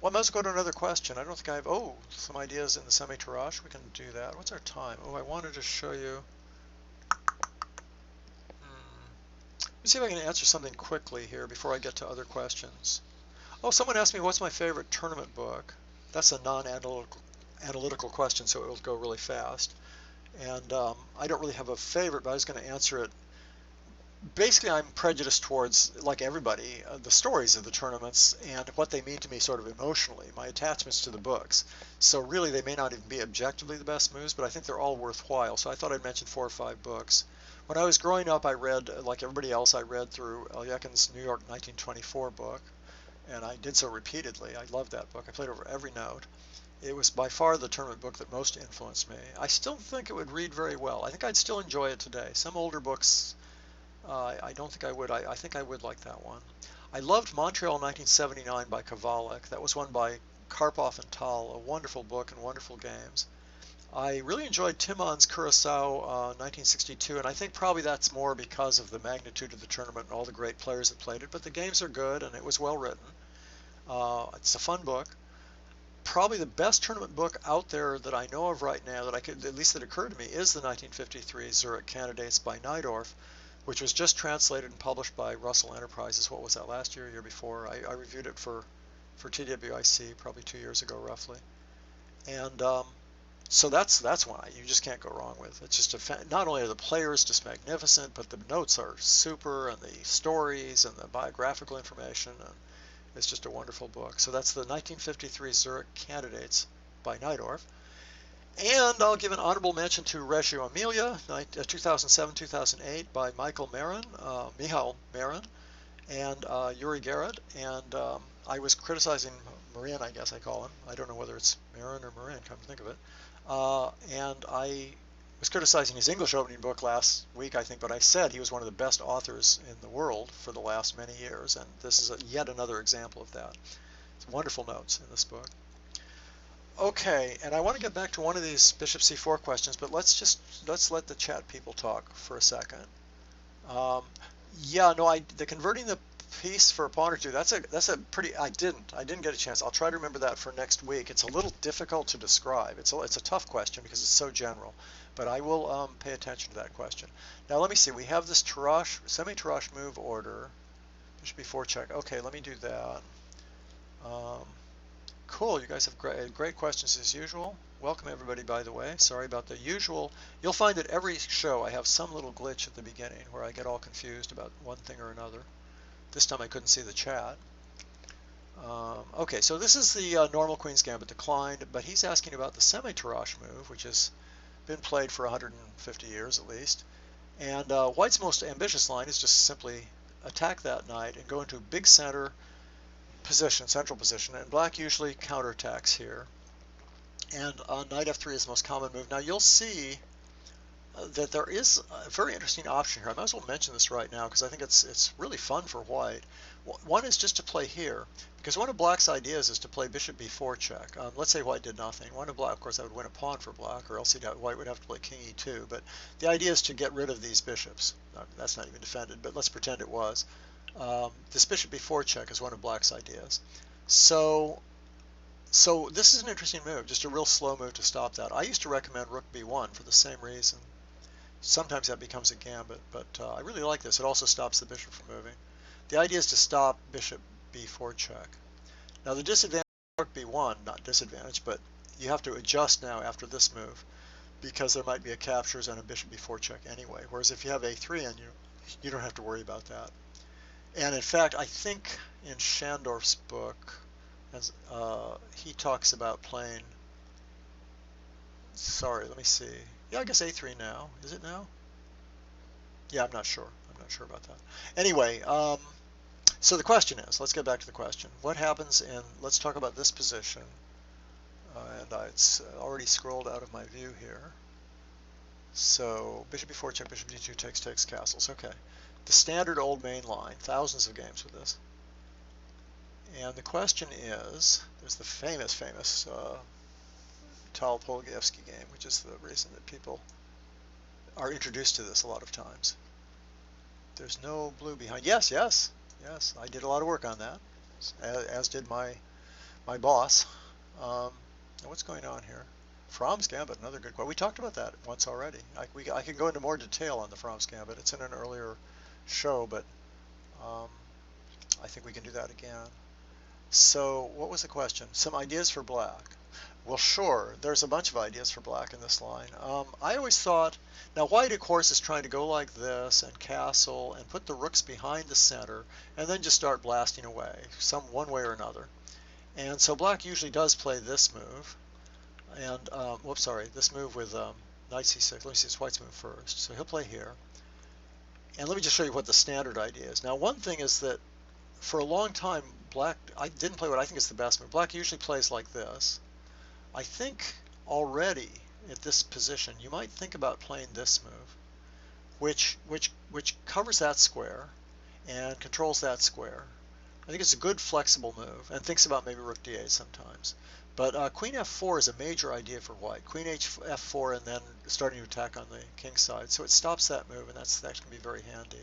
Well, I might as well go to another question. I don't think I have, some ideas in the Semi-Tarrasch. We can do that. What's our time? I wanted to show you. Let me see if I can answer something quickly here before I get to other questions. Someone asked me, what's my favorite tournament book? That's a non-analytical question, so it will go really fast. And I don't really have a favorite, but I was going to answer it. Basically, I'm prejudiced towards, like everybody, the stories of the tournaments and what they mean to me sort of emotionally, my attachments to the books. So really, they may not even be objectively the best moves, but I think they're all worthwhile. So I thought I'd mention 4 or 5 books. When I was growing up, I read, like everybody else, I read through Elyekin's New York 1924 book, and I did so repeatedly. I loved that book. I played over every note. It was by far the tournament book that most influenced me. I still think it would read very well. I think I'd still enjoy it today. Some older books, I don't think I would. I think I would like that one. I loved Montreal 1979 by Kovalik. That was one by Karpov and Tal, a wonderful book and wonderful games. I really enjoyed Timon's Curaçao 1962, and I think probably that's more because of the magnitude of the tournament and all the great players that played it, but the games are good and it was well written. It's a fun book. Probably the best tournament book out there that I know of right now, at least that occurred to me, is the 1953 Zurich Candidates by Neidorf, which was just translated and published by Russell Enterprises. What was that, last year, year before? I reviewed it for TWIC probably 2 years ago, roughly. And so that's one you just can't go wrong with. It's just not only are the players just magnificent, but the notes are super, and the stories and the biographical information, and It's just a wonderful book. So that's the 1953 Zurich Candidates by Neidorf. And I'll give an honorable mention to Reggio Emilia, 2007-2008 by Michael Marin, Michal Marin, and Yuri Garrett. And I was criticizing Moran, I guess I call him. I don't know whether it's Marin or Moran, come to think of it. And I was criticizing his English opening book last week, I think, but I said he was one of the best authors in the world for the last many years, and this is yet another example of that. It's wonderful notes in this book. Okay, and I want to get back to one of these Bishop C4 questions, but let's let the chat people talk for a second. Yeah, no, the converting the piece for a pawn or two, that's a pretty, I didn't get a chance. I'll try to remember that for next week. It's a little difficult to describe. It's a tough question because it's so general, but I will pay attention to that question. Now let me see, we have this Tarrasch, Semi-Tarrasch move order. Bishop b4 check. Okay, let me do that. Cool, you guys have great questions as usual. Welcome everybody, by the way. Sorry about the usual. You'll find that every show I have some little glitch at the beginning where I get all confused about one thing or another. This time I couldn't see the chat. Okay, so this is the normal Queen's Gambit declined, but he's asking about the Semi-Tarrasch move, which has been played for 150 years at least. And White's most ambitious line is just simply attack that knight and go into big center position, central position, and Black usually counterattacks here. And knight f3 is the most common move. Now you'll see that there is a very interesting option here. I might as well mention this right now because I think it's really fun for White. One is just to play here, because one of Black's ideas is to play bishop b4 check. Let's say White did nothing. One of Black, of course, that would win a pawn for Black, or else White would have to play king e2. But the idea is to get rid of these bishops. That's not even defended, but let's pretend it was. This bishop b4 check is one of Black's ideas. So this is an interesting move, just a real slow move to stop that. I used to recommend rook b1 for the same reason. Sometimes that becomes a gambit, but I really like this. It also stops the bishop from moving. The idea is to stop bishop b4 check. Now the disadvantage of rook b1, not disadvantage, but you have to adjust now after this move because there might be a captures and a bishop b4 check anyway. Whereas if you have a3 on you don't have to worry about that. And in fact, I think in Schandorf's book, he talks about playing, sorry, let me see. Yeah, I guess a3 now. Is it now? Yeah, I'm not sure. I'm not sure about that. Anyway, so the question is, let's get back to the question. What happens let's talk about this position. And it's already scrolled out of my view here. So bishop b4 check, bishop d2 takes castles. Okay. The standard old main line, thousands of games with this. And the question is, there's the famous Tal Polgievsky game, which is the reason that people are introduced to this a lot of times. There's no blue behind. Yes, I did a lot of work on that, as did my boss. Now what's going on here? Fromm's Gambit, another good question. We talked about that once already. I can go into more detail on the Fromm's Gambit. It's in an earlier show, but I think we can do that again. So what was the question? Some ideas for Black. Well, sure, there's a bunch of ideas for Black in this line. I always thought, now White of course is trying to go like this and castle and put the rooks behind the center and then just start blasting away, one way or another. And so Black usually does play this move, and whoops, sorry, this move with knight c6. Let me see this White's move first. So he'll play here. And let me just show you what the standard idea is. Now one thing is that for a long time, Black, I didn't play what I think is the best move. Black usually plays like this. I think already at this position, you might think about playing this move, which covers that square and controls that square. I think it's a good flexible move, and thinks about maybe rook d8 sometimes. But queen f4 is a major idea for White. Queen f4 and then starting to attack on the king side. So it stops that move, and that can be very handy.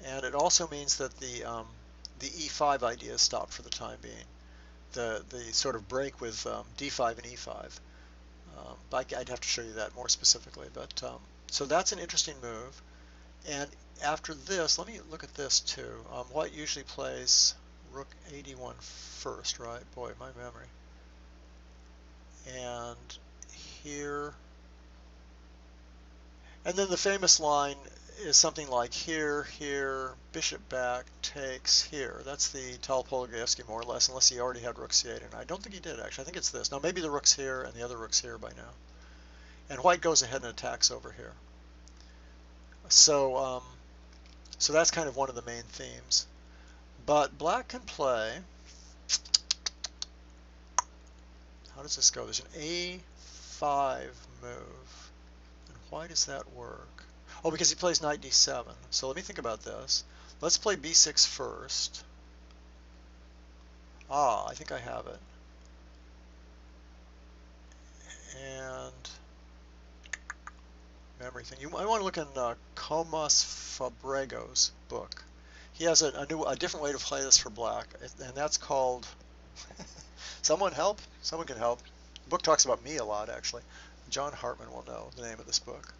And it also means that the e5 idea is stopped for the time being. The sort of break with d5 and e5. But I'd have to show you that more specifically. But so that's an interesting move. And after this, let me look at this too. White usually plays rook a1 first, right? Boy, my memory. And here, And then the famous line is something like here, here, bishop back, takes here. That's the Tal Polagevsky more or less, unless he already had rook c8. And I don't think he did, actually. I think it's this. Now, maybe the rook's here and the other rook's here by now. And white goes ahead and attacks over here. So, so that's kind of one of the main themes. But black can play. How does this go? There's an a5 move. And why does that work? Oh, because he plays knight d7. So let me think about this. Let's play b6 first. Ah, I think I have it. And memory thing. I want to look in Comas Fabrego's book. He has a different way to play this for black, and that's called. Someone help? Someone can help. The book talks about me a lot, actually. John Hartman will know the name of this book.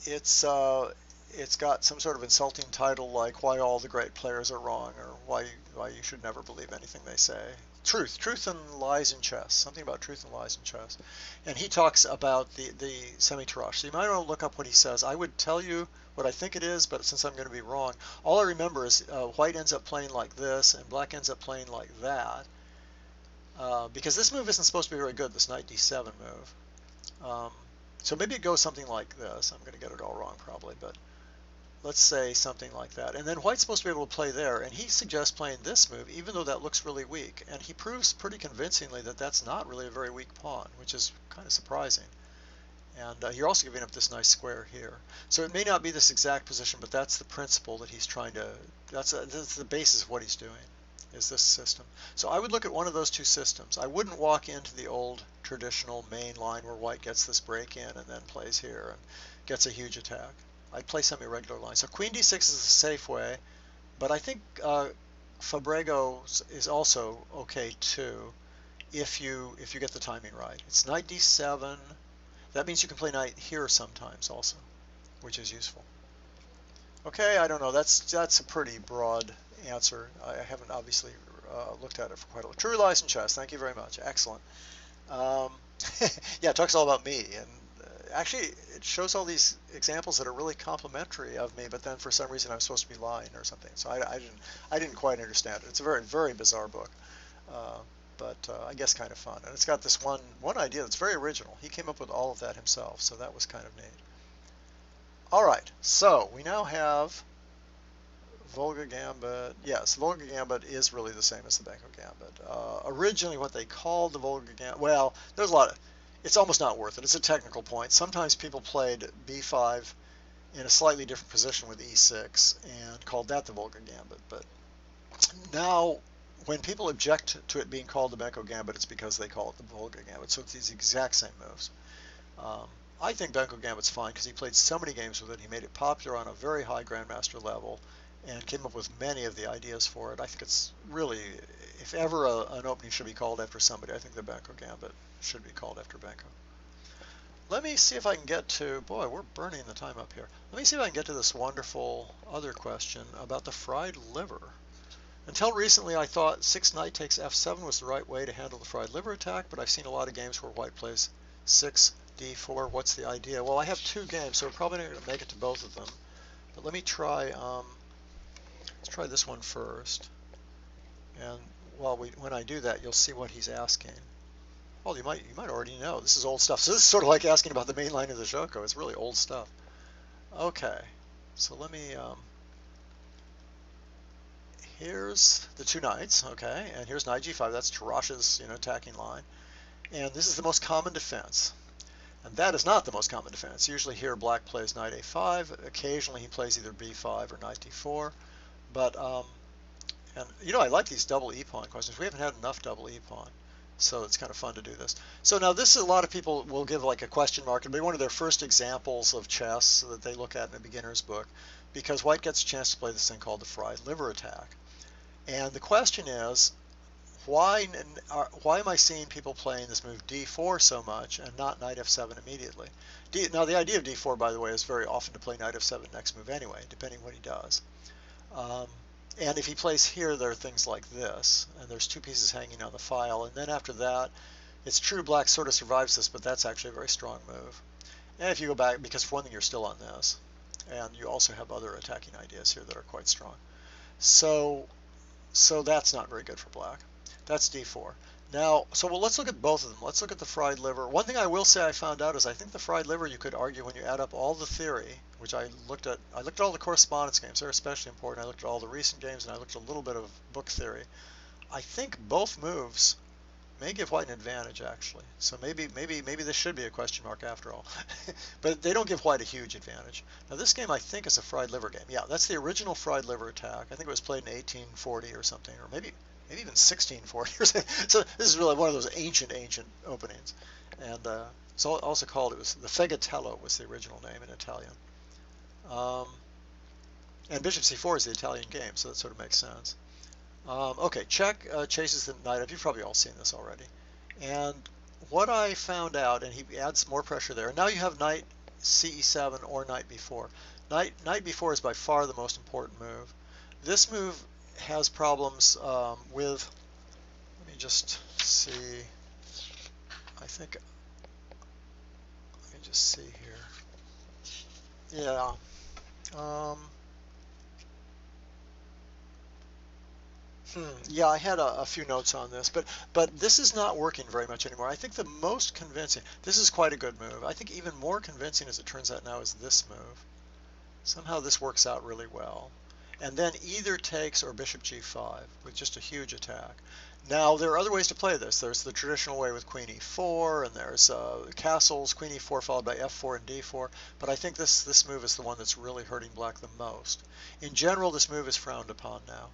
It's got some sort of insulting title like "Why All the Great Players Are Wrong" or "Why You Should Never Believe Anything They Say." Truth and lies in chess. Something about truth and lies in chess. And he talks about the Semi-Tarrasch. So you might want to look up what he says. I would tell you what I think it is, but since I'm going to be wrong, all I remember is white ends up playing like this and black ends up playing like that. Because this move isn't supposed to be very good, this knight d7 move. So maybe it goes something like this. I'm going to get it all wrong probably, but let's say something like that. And then white's supposed to be able to play there, and he suggests playing this move, even though that looks really weak. And he proves pretty convincingly that that's not really a very weak pawn, which is kind of surprising. And you're also giving up this nice square here. So it may not be this exact position, but that's the principle that he's trying to, that's the basis of what he's doing, is this system. So I would look at one of those two systems. I wouldn't walk into the old traditional main line where white gets this break in and then plays here and gets a huge attack. I'd play some irregular line. So queen d6 is a safe way, but I think Fabrego's is also okay too if you get the timing right. It's knight d7. That means you can play knight here sometimes also, which is useful. Okay, I don't know. That's a pretty broad answer. I haven't obviously looked at it for quite a while. True lies in chess. Thank you very much. Excellent. Yeah, it talks all about me, and actually it shows all these examples that are really complimentary of me, but then for some reason I'm supposed to be lying or something. So I didn't quite understand it. It's a very, very bizarre book, but I guess kind of fun. And it's got this one idea that's very original. He came up with all of that himself, so that was kind of neat. All right, so we now have Volga Gambit. Yes, Volga Gambit is really the same as the Benko Gambit. Originally, what they called the Volga Gambit, well, there's a lot of, it's almost not worth it. It's a technical point. Sometimes people played b5 in a slightly different position with e6 and called that the Volga Gambit. But now, when people object to it being called the Benko Gambit, it's because they call it the Volga Gambit. So it's these exact same moves. I think Benko Gambit's fine because he played so many games with it. He made it popular on a very high grandmaster level and came up with many of the ideas for it. I think it's really, if ever an opening should be called after somebody, I think the Benko Gambit should be called after Benko. Let me see if I can get to, boy, we're burning the time up here. Let me see if I can get to this wonderful other question about the fried liver. Until recently, I thought 6 knight takes f7 was the right way to handle the fried liver attack, but I've seen a lot of games where white plays 6 d4. What's the idea? Well, I have 2 games, so we're probably not going to make it to both of them. But let me try, let's try this one first. And when I do that, you'll see what he's asking. Well, you might already know. This is old stuff. So this is sort of like asking about the main line of the Giuoco. It's really old stuff. Okay, so let me, here's the 2 knights, okay, and here's knight g5. That's Tarrasch's, attacking line. And this is the most common defense. And that is not the most common defense. Usually here black plays knight a5. Occasionally he plays either b5 or knight d4. But, and I like these double e-pawn questions. We haven't had enough double e-pawn. So it's kind of fun to do this. So now this is a lot of people will give like a question mark. It'll be one of their first examples of chess that they look at in a beginner's book, because white gets a chance to play this thing called the fried liver attack. And the question is, why am I seeing people playing this move d4 so much and not knight f7 immediately? Now the idea of d4, by the way, is very often to play knight f7 next move anyway, depending what he does. And if he plays here, there are things like this, and there's 2 pieces hanging on the file. And then after that, it's true black sort of survives this, but that's actually a very strong move. And if you go back, because for one thing you're still on this, and you also have other attacking ideas here that are quite strong. So that's not very good for black. That's d4. Now, so well, let's look at both of them. Let's look at the fried liver. One thing I will say I found out is I think the fried liver, you could argue when you add up all the theory, which I looked at all the correspondence games. They're especially important. I looked at all the recent games, and I looked at a little bit of book theory. I think both moves may give white an advantage, actually. So maybe this should be a question mark after all. But they don't give white a huge advantage. Now this game I think is a fried liver game. Yeah, that's the original fried liver attack. I think it was played in 1840 or something, or maybe even 1640 or something. So this is really one of those ancient openings. And it's also called, it was the Fegatello was the original name in Italian. And bishop c4 is the Italian game, so that sort of makes sense. Okay, check chases the knight up. You've probably all seen this already. And what I found out, and he adds more pressure there. And now you have knight ce7 or knight b4. Knight b4 is by far the most important move. This move has problems with, let me just see, I think, let me just see here. Yeah. Yeah, I had a few notes on this, but this is not working very much anymore. I think the most convincing, this is quite a good move. I think even more convincing, as it turns out now, is this move. Somehow this works out really well. And then either takes or bishop g5 with just a huge attack. Now, there are other ways to play this. There's the traditional way with queen e4, and there's castles, queen e4 followed by f4 and d4. But I think this move is the one that's really hurting black the most. In general, this move is frowned upon now.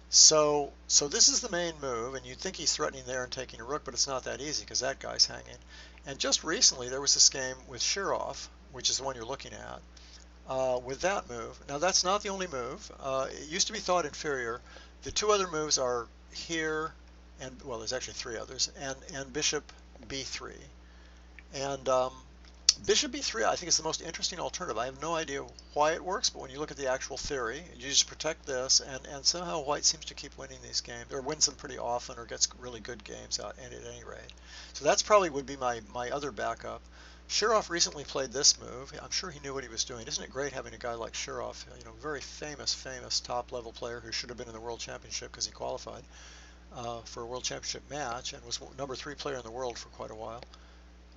So this is the main move, and you'd think he's threatening there and taking a rook, but it's not that easy because that guy's hanging. And just recently there was this game with Shirov, which is the one you're looking at, with that move. Now that's not the only move. It used to be thought inferior. The two other moves are here, and well, there's actually three others, and bishop b3. And bishop b3 I think is the most interesting alternative. I have no idea why it works, but when you look at the actual theory, you just protect this, and somehow white seems to keep winning these games, or wins them pretty often, or gets really good games out at any rate. So that's probably would be my other backup. Shirov recently played this move. I'm sure he knew what he was doing. Isn't it great having a guy like Shirov, very famous top-level player who should have been in the World Championship because he qualified for a World Championship match and was #3 player in the world for quite a while.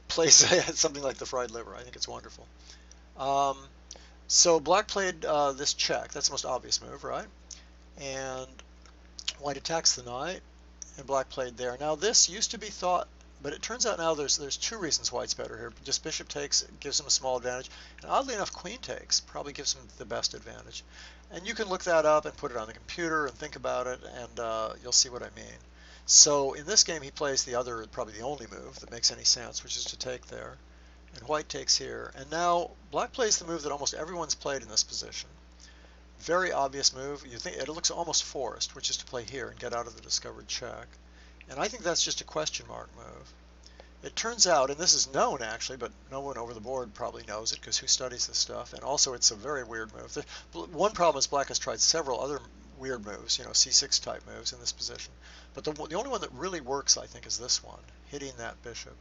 Plays something like the fried liver. I think it's wonderful. So black played this check. That's the most obvious move, right? And white attacks the knight, and black played there. Now this used to be thought, but it turns out now there's two reasons why it's better here. Just bishop takes gives him a small advantage, and oddly enough, queen takes probably gives him the best advantage. And you can look that up and put it on the computer and think about it, and you'll see what I mean. So in this game he plays the other, probably the only move that makes any sense, which is to take there. And white takes here. And now black plays the move that almost everyone's played in this position. Very obvious move. You think it looks almost forced, which is to play here and get out of the discovered check. And I think that's just a question mark move. It turns out, and this is known actually, but no one over the board probably knows it because who studies this stuff? And also it's a very weird move. One problem is black has tried several other weird moves, c6 type moves in this position. But the only one that really works, I think, is this one, hitting that bishop.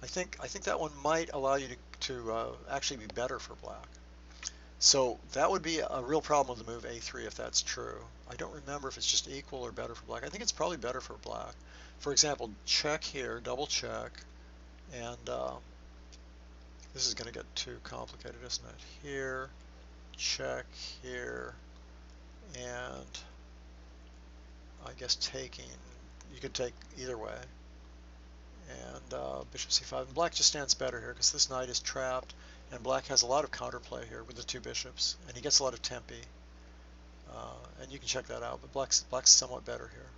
I think that one might allow you to actually be better for black. So that would be a real problem with the move a3 if that's true. I don't remember if it's just equal or better for black. I think it's probably better for black. For example, check here, double check, and this is going to get too complicated, isn't it? Here, check here, and I guess taking, you could take either way. And bishop c5, and black just stands better here because this knight is trapped, and black has a lot of counterplay here with the two bishops, and he gets a lot of tempi, and you can check that out, but black's somewhat better here.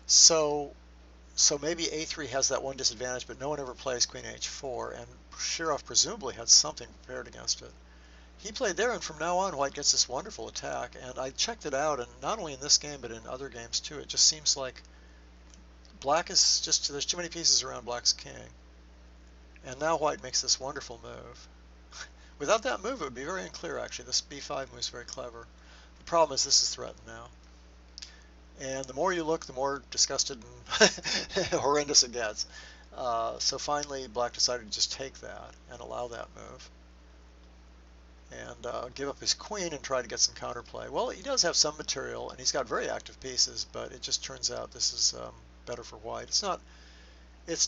So maybe a3 has that one disadvantage, but no one ever plays queen h4, and Shirov presumably had something prepared against it. He played there, and from now on white gets this wonderful attack, and I checked it out, and not only in this game but in other games too, it just seems like black is just, there's too many pieces around black's king. And now white makes this wonderful move. Without that move, it would be very unclear, actually. This b5 move is very clever. The problem is this is threatened now. And the more you look, the more disgusted and horrendous it gets. So finally, black decided to just take that and allow that move, and give up his queen and try to get some counterplay. Well, he does have some material, and he's got very active pieces, but it just turns out this is better for white. It's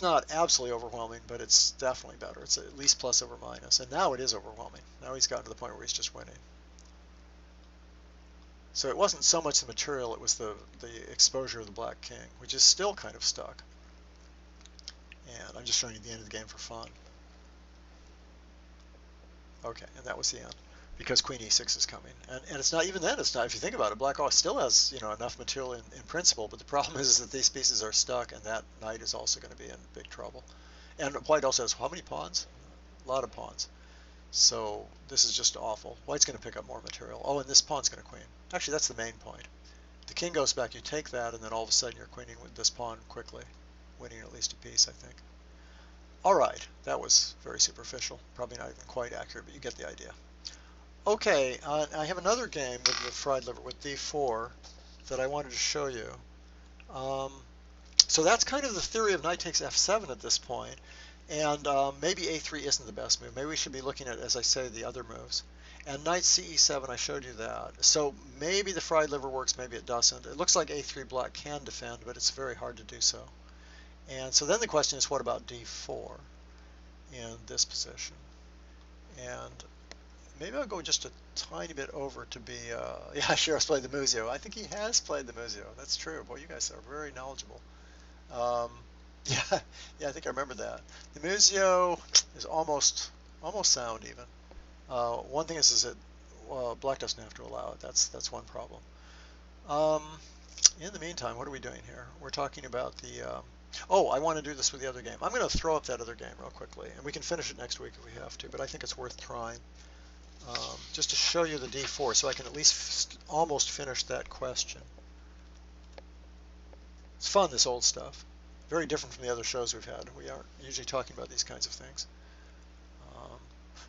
not absolutely overwhelming, but it's definitely better. It's at least plus over minus, and now it is overwhelming. Now he's gotten to the point where he's just winning. So it wasn't so much the material, it was the exposure of the black king, which is still kind of stuck. And I'm just showing you the end of the game for fun. Okay, and that was the end, because queen e6 is coming. And it's not, even then, it's not, if you think about it, black still has, you know, enough material in principle, but the problem is that these pieces are stuck, and that knight is also going to be in big trouble. And white also has how many pawns? A lot of pawns. So this is just awful. White's going to pick up more material. Oh, and this pawn's going to queen. Actually, that's the main point. The king goes back, you take that, and then all of a sudden you're queening with this pawn quickly, winning at least a piece, I think. All right, that was very superficial. Probably not even quite accurate, but you get the idea. Okay, I have another game with the fried liver, with d4, that I wanted to show you. So that's kind of the theory of knight takes f7 at this point. And maybe a3 isn't the best move. Maybe we should be looking at, as I say, the other moves. And knight ce7, I showed you that. So maybe the fried liver works, maybe it doesn't. It looks like a3 black can defend, but it's very hard to do so. And so then the question is, what about d4 in this position? And maybe I'll go just a tiny bit over to be, yeah, sure, I've played the Muzio. I think he has played the Muzio. That's true. Boy, you guys are very knowledgeable. Yeah, I think I remember that. The Muzio is almost sound even. One thing is that black doesn't have to allow it. That's one problem. In the meantime, what are we doing here? We're talking about the. Oh, I want to do this with the other game. I'm going to throw up that other game real quickly, and we can finish it next week if we have to. But I think it's worth trying, just to show you the d4, so I can at least almost finish that question. It's fun, this old stuff. Very different from the other shows we've had. We aren't usually talking about these kinds of things.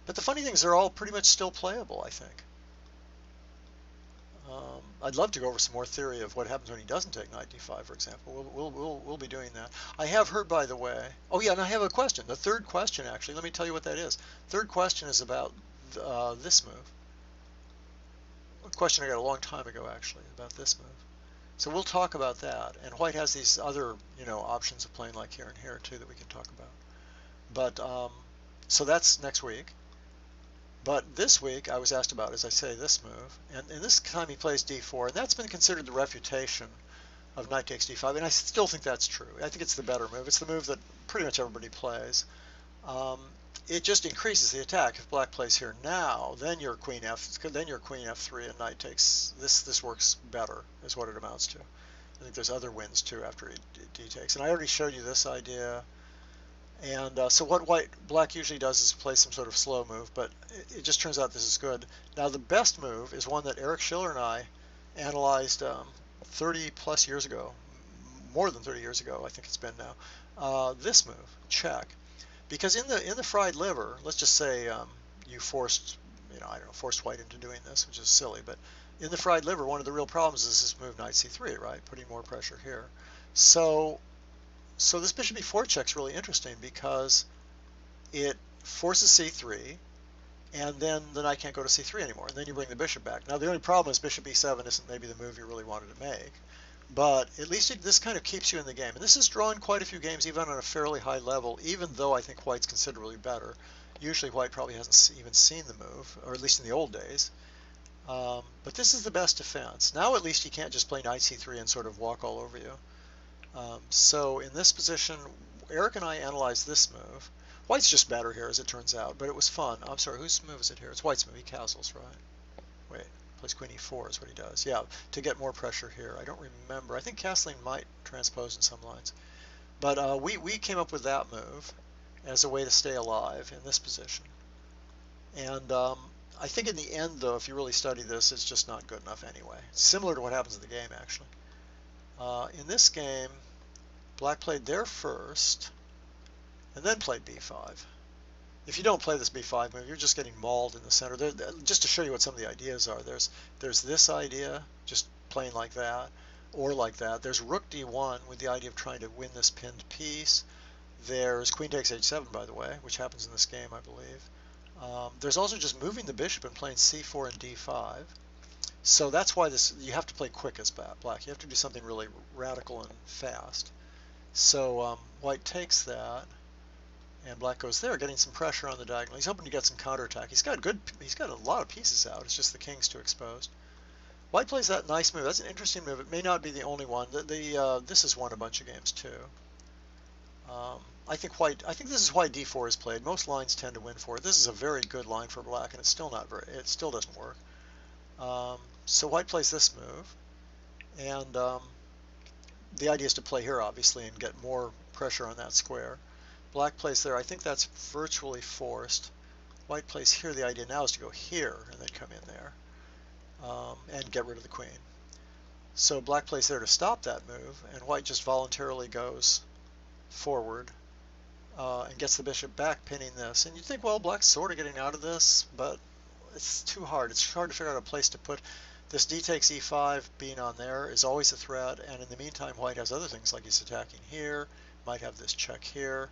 But the funny thing is they're all pretty much still playable, I think. I'd love to go over some more theory of what happens when he doesn't take knight d5, for example. We'll be doing that. I have heard, by the way, oh yeah, and I have a question. The third question, actually, let me tell you what that is. Third question is about this move. A question I got a long time ago, actually, about this move. So we'll talk about that. And white has these other, you know, options of playing like here and here too that we can talk about. But so that's next week. But this week I was asked about, as I say, this move, and this time he plays d4, and that's been considered the refutation of knight takes d5, and I still think that's true. I think it's the better move. It's the move that pretty much everybody plays. It just increases the attack. If black plays here now, then your queen f3 and knight takes. This works better, is what it amounts to. I think there's other wins too after d takes, and I already showed you this idea. And so what black usually does is play some sort of slow move, but it just turns out this is good. Now the best move is one that Eric Schiller and I analyzed 30 plus years ago, more than 30 years ago, I think it's been now. This move, check. Because in the fried liver, let's just say you forced, you know, I don't know, forced white into doing this, which is silly, but in the fried liver, one of the real problems is this move knight c3, right? Putting more pressure here. So this bishop e4 check's really interesting because it forces c3, and then the knight can't go to c3 anymore, and then you bring the bishop back. Now the only problem is bishop e7 isn't maybe the move you really wanted to make, but at least this kind of keeps you in the game. And this has drawn quite a few games, even on a fairly high level, even though I think white's considerably better. Usually white probably hasn't even seen the move, or at least in the old days. But this is the best defense. Now at least you can't just play knight c3 and sort of walk all over you. So in this position, Eric and I analyzed this move. White's just better here, as it turns out, but it was fun. I'm sorry, whose move is it here? It's white's move. He castles, right? Wait, plays queen e4 is what he does. Yeah, to get more pressure here. I don't remember. I think castling might transpose in some lines. But we came up with that move as a way to stay alive in this position. And I think in the end, though, if you really study this, it's just not good enough anyway. It's similar to what happens in the game, actually. In this game, black played there first, and then played b5. If you don't play this b5 move, you're just getting mauled in the center. Just to show you what some of the ideas are, there's this idea, just playing like that, or like that. There's rook d1 with the idea of trying to win this pinned piece. There's queen takes h7, by the way, which happens in this game, I believe. There's also just moving the bishop and playing c4 and d5. So that's why you have to play quick as black. You have to do something really radical and fast. So white takes that, and black goes there, getting some pressure on the diagonal. He's hoping to get some counterattack. He's got a lot of pieces out. It's just the king's too exposed. White plays that nice move. That's an interesting move. It may not be the only one. This has won a bunch of games too. I think this is why d4 is played. Most lines tend to win for it. This is a very good line for black, and it's still not very. It still doesn't work. So white plays this move, and the idea is to play here, obviously, and get more pressure on that square. Black plays there. I think that's virtually forced. White plays here. The idea now is to go here and then come in there and get rid of the queen. So black plays there to stop that move, and white just voluntarily goes forward and gets the bishop back, pinning this. And you think, well, black's sort of getting out of this, but it's too hard. It's hard to figure out a place to put this. D takes e5 being on there is always a threat, and in the meantime white has other things, like he's attacking here, might have this check here,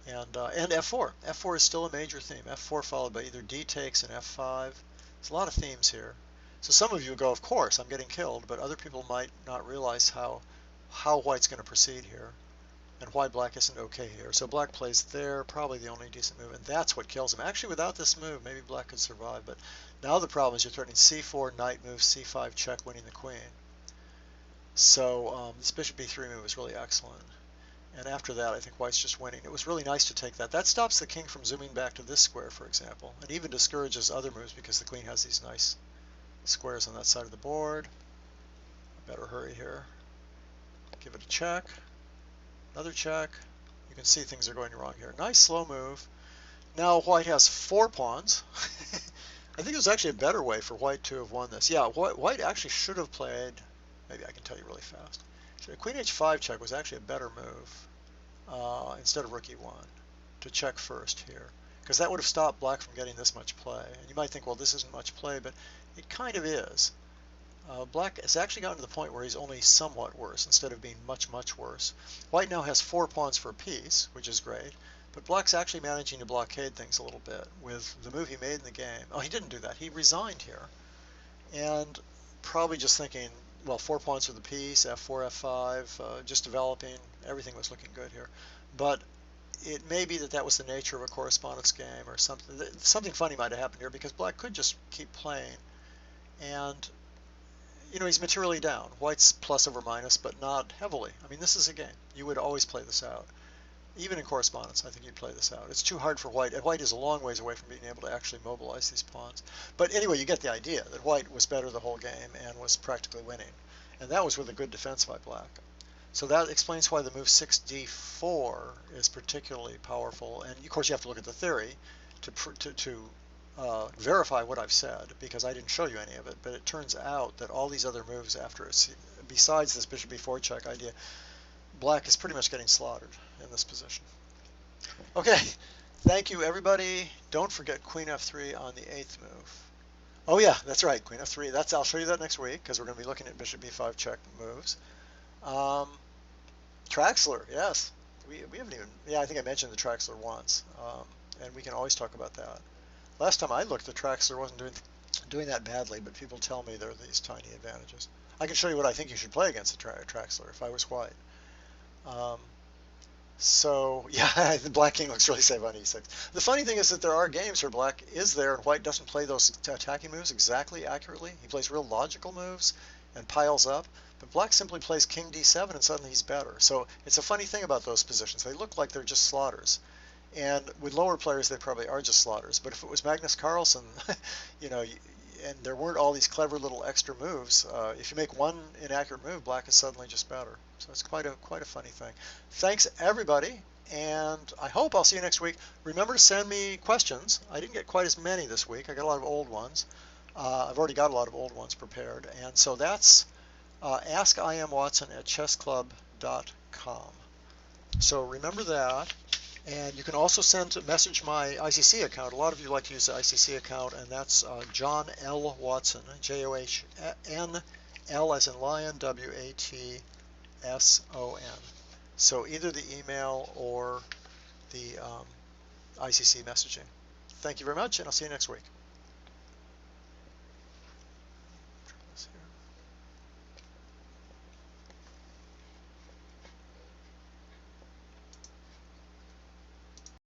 and f4. F4 is still a major theme. F4 followed by either d takes and f5. There's a lot of themes here. So some of you go, of course, I'm getting killed, but other people might not realize how white's going to proceed here, and why black isn't okay here. So black plays there, probably the only decent move, and that's what kills him. Actually, without this move, maybe black could survive, but now the problem is you're threatening c4, knight move, c5 check, winning the queen. So this bishop b3 move is really excellent. And after that, I think white's just winning. It was really nice to take that. That stops the king from zooming back to this square, for example, and even discourages other moves because the queen has these nice squares on that side of the board. I better hurry here. Give it a check. Another check. You can see things are going wrong here. Nice slow move. Now white has 4 pawns. I think it was actually a better way for white to have won this. Yeah, white actually should have played, maybe I can tell you really fast. Queen h5 check was actually a better move instead of rook e1 to check first here, because that would have stopped black from getting this much play. And you might think, well, this isn't much play, but it kind of is. Black has actually gotten to the point where he's only somewhat worse instead of being much, much worse. White now has 4 pawns for a piece, which is great, but black's actually managing to blockade things a little bit with the move he made in the game. Oh, he didn't do that. He resigned here, and probably just thinking, well, 4 pawns for the piece, f4, f5, just developing. Everything was looking good here. But it may be that was the nature of a correspondence game or something. Something funny might have happened here, because black could just keep playing. And, you know, he's materially down. White's plus over minus, but not heavily. I mean, this is a game. You would always play this out. Even in correspondence, I think you'd play this out. It's too hard for white. And white is a long ways away from being able to actually mobilize these pawns. But anyway, you get the idea that white was better the whole game and was practically winning. And that was with a good defense by black. So that explains why the move 6d4 is particularly powerful. And of course, you have to look at the theory to verify what I've said, because I didn't show you any of it. But it turns out that all these other moves after it, besides this bishop b4 check idea, black is pretty much getting slaughtered in this position. Okay, thank you everybody. Don't forget queen f3 on the 8th move. Oh yeah, that's right, queen f3. I'll show you that next week, because we're going to be looking at bishop b5 check moves. Traxler, yes. We haven't even, yeah, I think I mentioned the Traxler once, and we can always talk about that. Last time I looked, the Traxler wasn't doing that badly, but people tell me there are these tiny advantages. I can show you what I think you should play against the Traxler if I was white. So, yeah, the black king looks really safe on e6. The funny thing is that there are games where black is there and white doesn't play those attacking moves exactly accurately. He plays real logical moves and piles up, but black simply plays king d7 and suddenly he's better. So it's a funny thing about those positions. They look like they're just slaughters. And with lower players, they probably are just slaughters. But if it was Magnus Carlsen, you know, and there weren't all these clever little extra moves, if you make one inaccurate move, black is suddenly just better. So it's quite a funny thing. Thanks everybody, and I hope I'll see you next week. Remember to send me questions. I didn't get quite as many this week. I got a lot of old ones. I've already got a lot of old ones prepared, and so that's askimwatson@chessclub.com. So remember that. And you can also message my ICC account. A lot of you like to use the ICC account, and that's John L. Watson, John L as in lion, WATSON. So either the email or the ICC messaging. Thank you very much, and I'll see you next week.